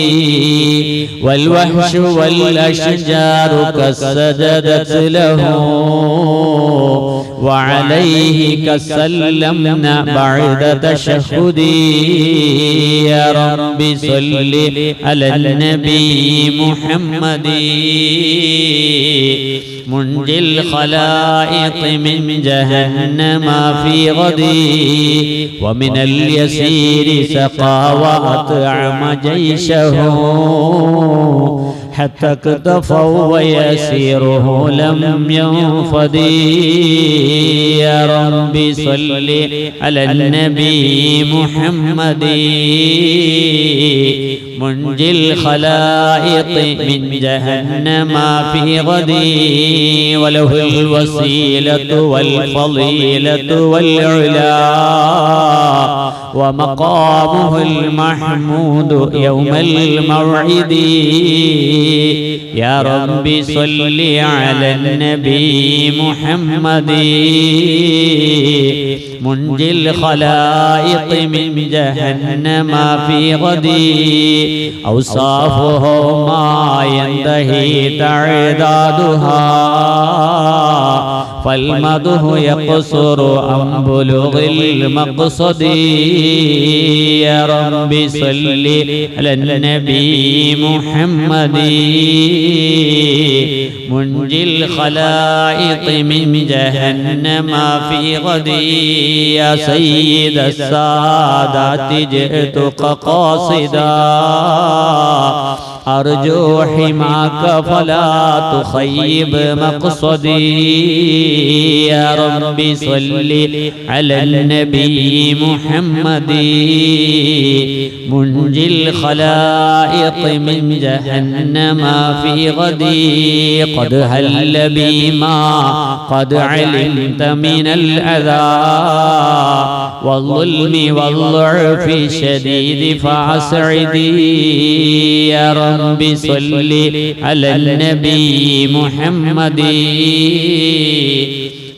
والوحش والأشجار كسجدت له وعليه كسلمنا بعد تشهدي يا رب صل على النبي محمد منجي الخلائق من جهنم في غدي ومن اليسير سقى وأطعم جيشه حتى اكتفوا ويسيره لم ينفدي يا رب صل على النبي محمد منجي الخلائق من جهنم في غدي وله الوسيلة والفضيلة والعلا ومقامه المحمود يوم الموعد يا رب صل على النبي محمد منجي الخلائق من جهنم في غدي أوصافه ما ينتهي تعدادها فالمده يقصر عن بلوغ المقصد يا رب صل على النبي محمد منجي الخلائق من جهنم في غدي يا سيد السادات جئتك قاصدا أرجو حماك فلا تخيب مقصدي يا رب صل على النبي محمد منجي الخلائق من جهنم في غدي قد هل بما قد علمت من الأذى والظلم والضعف الشديد فأسعدي يا رب صل على النبي محمد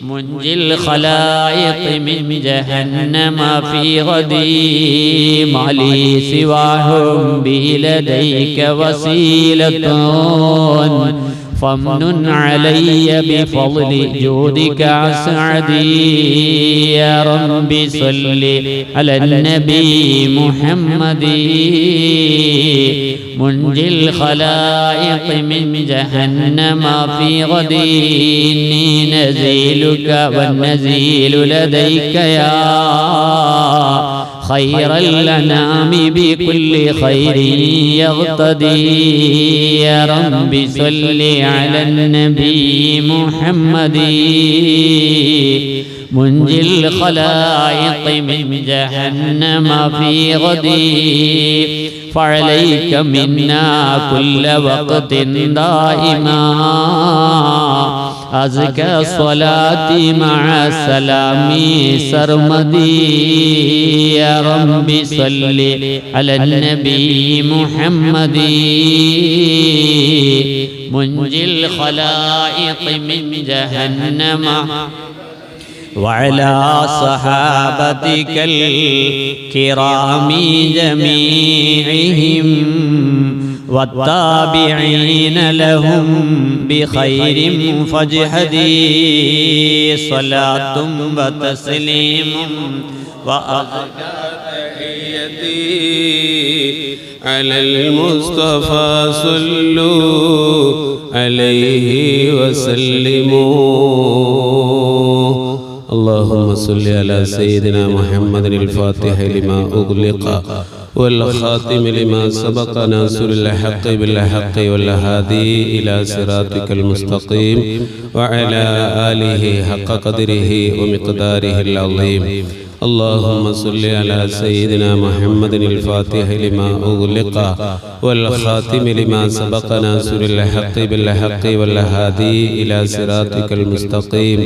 منجي الخلائق من جهنم في غدي ما لي سواهم بي لديك وسيلة فمن علي بفضل جودك أسعدي يا رب صل على النبي محمد منجي الخلائق من جهنم في غدي إني نزيلك والنزيل لديك يا خير الأنام بكل خير يغتدي يا رب صل على النبي محمد منجي الخلائق من جهنم في غدي فعليك منا كل وقت دائما أزكى الصلاة مع السلام سرمدي يا رب صل على النبي محمد منجي الخلائق من جهنم وعلى صحابتك الكرام جميعهم والتابعين لهم بخير فاجهدي صلاة وتسليم وأزكى تحيتي على المصطفى صلوا عليه وسلموا اللهم صل على سيدنا محمد الفاتح لما أغلق والخاتم لما سبق ناصر الحق بالحق والهادي إلى صراطك المستقيم وعلى آله حق قدره ومقداره العظيم اللهم صل على سيدنا محمد الفاتح لما أغلق والخاتم لما سبق ناصر الحق بالحق والهادي إلى صراطك المستقيم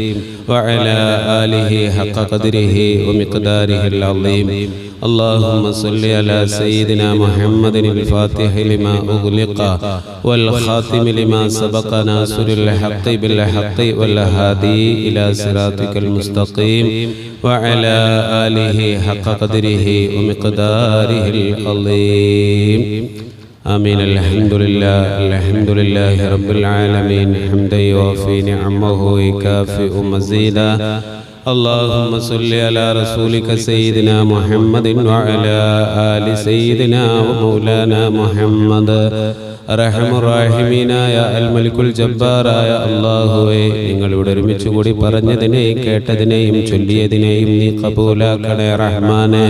وعلى آله حق قدره ومقداره العظيم اللهم صل على سيدنا محمد الفاتح لما أغلق والخاتم لما سبق ناصر الحق بالحق والهادي إلى صراطك المستقيم وعلى آله حق قدره ومقداره العظيم آمين. الحمد لله رب العالمين حمدا يوافي نعمه ويكافئ مزيدا. اللهم صل على رسولك سيدنا محمد وعلى آل سيدنا ومولانا محمد. റഹ്മുറാഹിമീനായ അൽ മലിക്കുൽ ജബ്ബാറായ അല്ലാഹുവേ, നിങ്ങളിവിടെ ഒരുമിച്ച് കൂടി പറഞ്ഞതിനെയും കേട്ടതിനെയും ചൊല്ലിയതിനെയും നീ ഖബൂലാക്കണേ റഹ്മാനെ.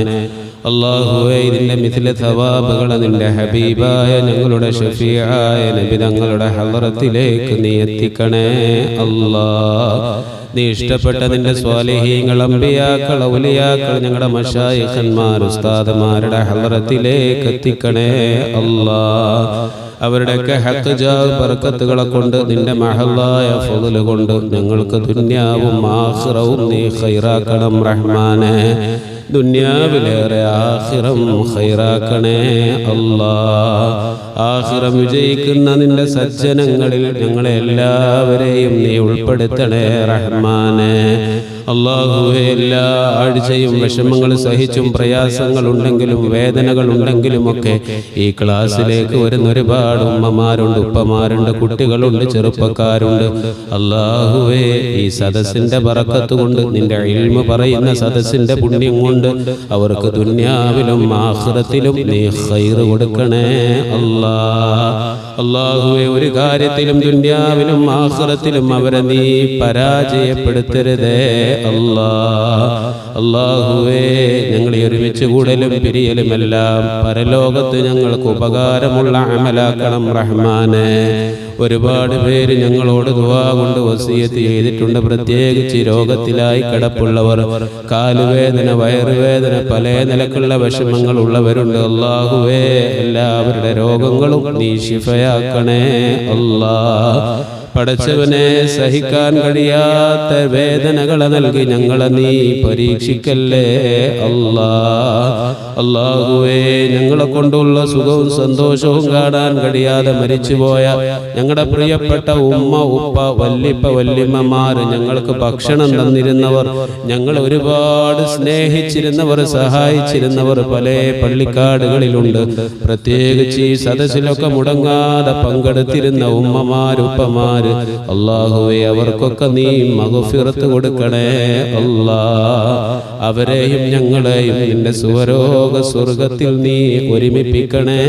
അല്ലാഹുവേ, ഇതിൻ്റെ മിഥില സവാബുകൾ നിന്റെ ഹബീബായ ഞങ്ങളുടെ ഷഫീആയ നബി തങ്ങളുടെ ഹളറത്തിലേക്ക് നീ എത്തിക്കണേ അല്ലാഹ്. നീ ഇഷ്ടപ്പെട്ട നിന്റെ സ്വാലിഹീങ്ങൾ, അംബിയാക്കൾ, ഔലിയാക്കൾ, ഞങ്ങളുടെ മശായിഖന്മാർ, ഉസ്താദുമാരുടെ ഹളറത്തിലേക്ക് എത്തിക്കണേ അല്ലാഹ്. അവരുടെയൊക്കെ ഹഖ് ജാഹ് ബർക്കത്തുകളെ കൊണ്ട് നിന്റെ മഹല്ലായ ഫള് കൊണ്ട് ഞങ്ങൾക്ക് ദുനിയാവും ആഖിറവും നീ ഖൈറാക്കണം റഹ്മാനെ. ദുനിയാവിലേറെ ആഖിറം ഖൈറാക്കണേ അല്ലാഹ്. ആഖിറം വിജയിക്കുന്ന നിന്റെ സജ്ജനങ്ങളിൽ ഞങ്ങളെ എല്ലാവരെയും നീ ഉൾപ്പെടുത്തണേ റഹ്മാനെ. അല്ലാഹുവേ, എല്ലാ ആഴ്ചയും വിഷമങ്ങൾ സഹിച്ചും പ്രയാസങ്ങൾ ഉണ്ടെങ്കിലും വേദനകൾ ഉണ്ടെങ്കിലുമൊക്കെ ഈ ക്ലാസ്സിലേക്ക് വരുന്ന ഒരുപാട് ഉമ്മമാരുണ്ട്, ഉപ്പമാരുണ്ട്, കുട്ടികളുണ്ട്, ചെറുപ്പക്കാരുണ്ട്. അല്ലാഹുവേ, ഈ സദസ്സിന്റെ ബറക്കത്ത് കൊണ്ട്, നിന്റെ ഇൽമു പറയുന്ന സദസ്സിന്റെ പുണ്യം കൊണ്ട് അവർക്ക് ദുനിയാവിലും ആഖിറത്തിലും നീ ഖൈർ കൊടുക്കണേ അല്ലാഹ്. അല്ലാഹുവേ, ഒരു കാര്യത്തിലും ദുനിയാവിലും ആഖിറത്തിലും അവരെ നീ പരാജയപ്പെടുത്തരുതേ അല്ലാഹ്. അല്ലാഹുവേ, ഞങ്ങളെ ഒരുമിച്ച് കൂടലും പിരിയലുമെല്ലാം പരലോകത്ത് ഞങ്ങൾക്ക് ഉപകാരമുള്ള അമലാക്കണം റഹ്മാനെ. ഒരുപാട് പേര് ഞങ്ങളോട് ദുആ കൊണ്ട് വസിയത്ത് ചെയ്തിട്ടുണ്ട്. പ്രത്യേകിച്ച് രോഗത്തിലായി കിടപ്പുള്ളവർ, കാലുവേദന, വയറുവേദന, പല നിലക്കുള്ള വിഷമങ്ങൾ ഉള്ളവരുണ്ട്. അല്ലാഹുവേ, എല്ലാവരുടെ രോഗങ്ങളും നീ ശിഫയാക്കണേ അല്ലാഹ്. പടച്ചവനെ, സഹിക്കാൻ കഴിയാത്ത വേദനകളെ നൽകി ഞങ്ങളെ നീ പരീക്ഷിക്കല്ലേ അല്ലാഹ്. അല്ലാഹുവേ, ഞങ്ങളെ കൊണ്ടുള്ള സുഖവും സന്തോഷവും കാണാൻ കഴിയാതെ മരിച്ചുപോയ ഞങ്ങളുടെ പ്രിയപ്പെട്ട ഉമ്മ, ഉപ്പ, വല്ലിപ്പ, വല്ലിമ്മമാർ, ഞങ്ങൾക്ക് ഭക്ഷണം തന്നിരുന്നവർ, ഞങ്ങൾ ഒരുപാട് സ്നേഹിച്ചിരുന്നവർ, സഹായിച്ചിരുന്നവർ പല പള്ളിക്കാടുകളിലുണ്ട്. പ്രത്യേകിച്ച് ഈ സദസ്സിലൊക്കെ മുടങ്ങാതെ പങ്കെടുത്തിരുന്ന ഉമ്മമാർ, ഉപ്പമാർ, അല്ലാഹുവേ, അവർക്കൊക്കെ നീ മഗ്ഫിറത്ത് കൊടുക്കണേ അല്ലാഹ്. അവരെയും ഞങ്ങളെയും നിന്റെ സുവരോഗ സ്വർഗത്തിൽ നീ ഒരുമിപ്പിക്കണേ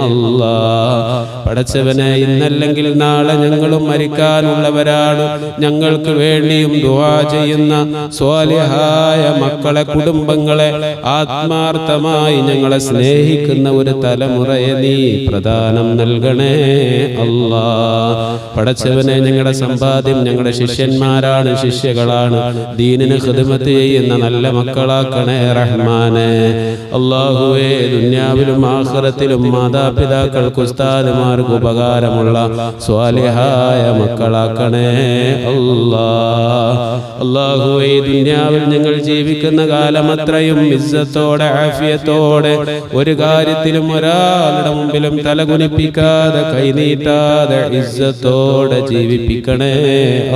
അല്ലാഹ്. പടച്ചവനെ, ഇന്നല്ലെങ്കിൽ നാളെ ഞങ്ങളും മരിക്കാനുള്ളവരാണ്. ഞങ്ങൾക്ക് വേണ്ടിയും ദുആ ചെയ്യുന്ന സ്വാലിഹായ മക്കളെ, കുടുംബങ്ങളെ, ആത്മാർത്ഥമായി ഞങ്ങളെ സ്നേഹിക്കുന്ന ഒരു തലമുറയെ നീ പ്രദാനം നൽകണേ അല്ലാഹ്. പടച്ചവനെ, ഞങ്ങളുടെ സമ്പാദ്യം ഞങ്ങളുടെ ശിഷ്യന്മാരാണ്, ശിഷ്യകളാണ്, ദീനിന് ഖിദ്മത്ത് ചെയ്യുന്ന നല്ല മക്കളാക്കണേ റഹ്മാനെ. അല്ലാഹുവേ, ദുനിയാവിലും ആഖിറത്തിലും മാതാപിതാക്കൾക്ക്, ഉസ്താദുമാർക്ക് ഉപകാരമുള്ള സ്വാലിഹായ മക്കളാക്കണേ അല്ലാഹ്. അല്ലാഹുവേ, ദുനിയാവിൽ ഞങ്ങൾ ജീവിക്കുന്ന കാലമത്രയും ഇസ്സത്തോടെ, ആഫിയത്തോടെ, ഒരു കാര്യത്തിലും ഒരാളുടെ മുമ്പിലും തലകുനിപ്പിക്കാതെ, കൈനീട്ടാതെ ഇസ്സത്തോടെ ജീവിപ്പിക്കണേ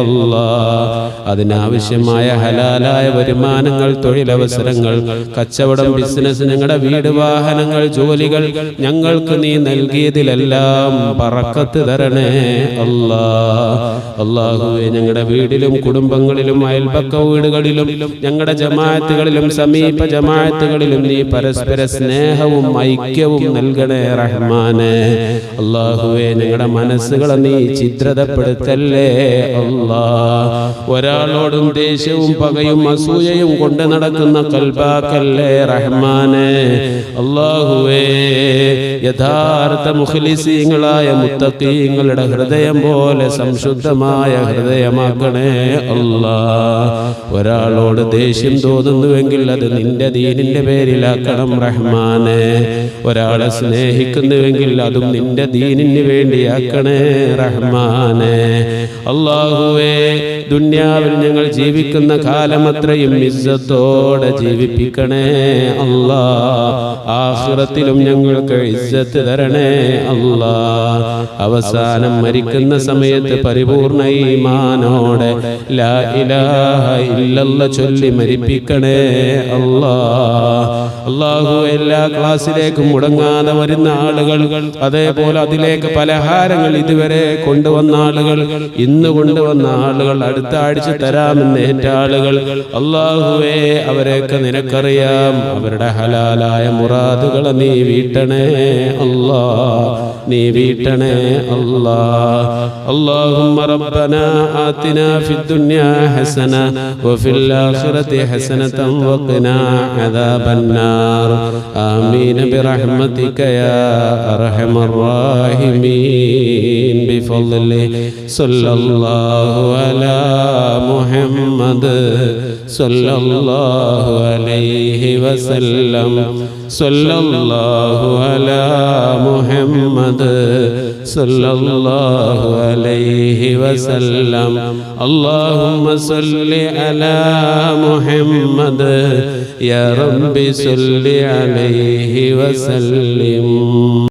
അല്ലാഹ്. അതിനാവശ്യമായ ഹലാലായ വരുമാനങ്ങൾ, തൊഴിലവസരങ്ങൾ, കച്ചവടം, ബിസിനസ്, ഞങ്ങളുടെ വീട്, വാഹനങ്ങൾ, ജോലികൾ ഞങ്ങൾക്ക് നീ നൽകിയതിലെല്ലാം ബറക്കത്ത് തരണേ അല്ലാഹ്. അല്ലാഹുവേ, ഞങ്ങളുടെ വീടിലും കുടുംബങ്ങളിലും അയൽപക്ക വീടുകളിലും ഞങ്ങളുടെ ജമാഅത്തുകളിലും സമീപ ജമാഅത്തുകളിലും നീ പരസ്പര സ്നേഹവും ഐക്യവും നൽകണേ റഹ്മാനെ. അല്ലാഹുവേ, ഞങ്ങളുടെ മനസ്സുകളെ നീ ഛിദ്രതപ്പെടുത്തല്ലേ അല്ലാഹ്. ഒരാളോടും ദേഷ്യവും പകയും അസൂയയും കൊണ്ട് നടക്കുന്ന കൽബാക്കല്ലേ റഹ്മാനെ. അല്ലാഹുവേ, യഥാർത്ഥ മുഖ്ലിസീങ്ങളായ മുത്തഖീങ്ങളുടെ ഹൃദയം പോലെ സംശുദ്ധമായ ഹൃദയമാക്കണേ അല്ലാഹ്. ഒരാളോട് ദേഷ്യം തോന്നുന്നുവെങ്കിൽ അത് നിന്റെ ദീനിന്റെ പേരിലാക്കണം റഹ്മാനെ. ഒരാളെ സ്നേഹിക്കുന്നുവെങ്കിൽ അതും നിന്റെ ദീനിന് വേണ്ടിയാക്കണേ റഹ്മാനെ. അല്ലാഹുവേ, ദുനിയാവിൽ ഞങ്ങൾ ജീവിക്കുന്ന കാലമത്രയും ഇസ്സത്തോടെ ജീവിപ്പിക്കണേ അല്ലാ. ആഖിറത്തിലും ഞങ്ങൾക്ക് ഇസ്സത്ത് തരണേ അല്ലാ. അവസാനം മരിക്കുന്ന സമയത്ത് പരിപൂർണ ഈമാനോടെ ലാ ഇലാഹ ഇല്ലല്ലാഹ് ചൊല്ലി മരിപ്പിക്കണേ അല്ലാ. അല്ലാഹു എല്ലാ ക്ലാസ്സിലേക്കും മുടങ്ങാതെ വരുന്ന ആളുകൾ, അതേപോലെ അതിലേക്ക് പലഹാരങ്ങൾ ഇതുവരെ കൊണ്ടുവന്ന ആളുകൾ, ഇന്ന് കൊണ്ടുവന്ന ആളുകൾ, അടുത്ത ആഴ്ച തരാമെന്ന് ഏറ്റ ആളുകൾ, അല്ലാഹുവേ അവരെയൊക്കെ നിനക്കറിയാം. അവരുടെ ഹലാലായ മുറാദുകളെ നീ വീട്ടണേ അല്ലാ, നീ വീട്ടണേ അല്ലാ. اللهم ربنا آتنا في الدنيا حسنة وفي الآخرة حسنة وقنا عذاب النار. آمين برحمتك يا أرحم الراحمين. بفضله صلى الله على محمد صلى الله عليه وسلم. صلى الله على محمد صلى الله عليه وسلم. اللهم صل على محمد يا رب صل عليه وسلم.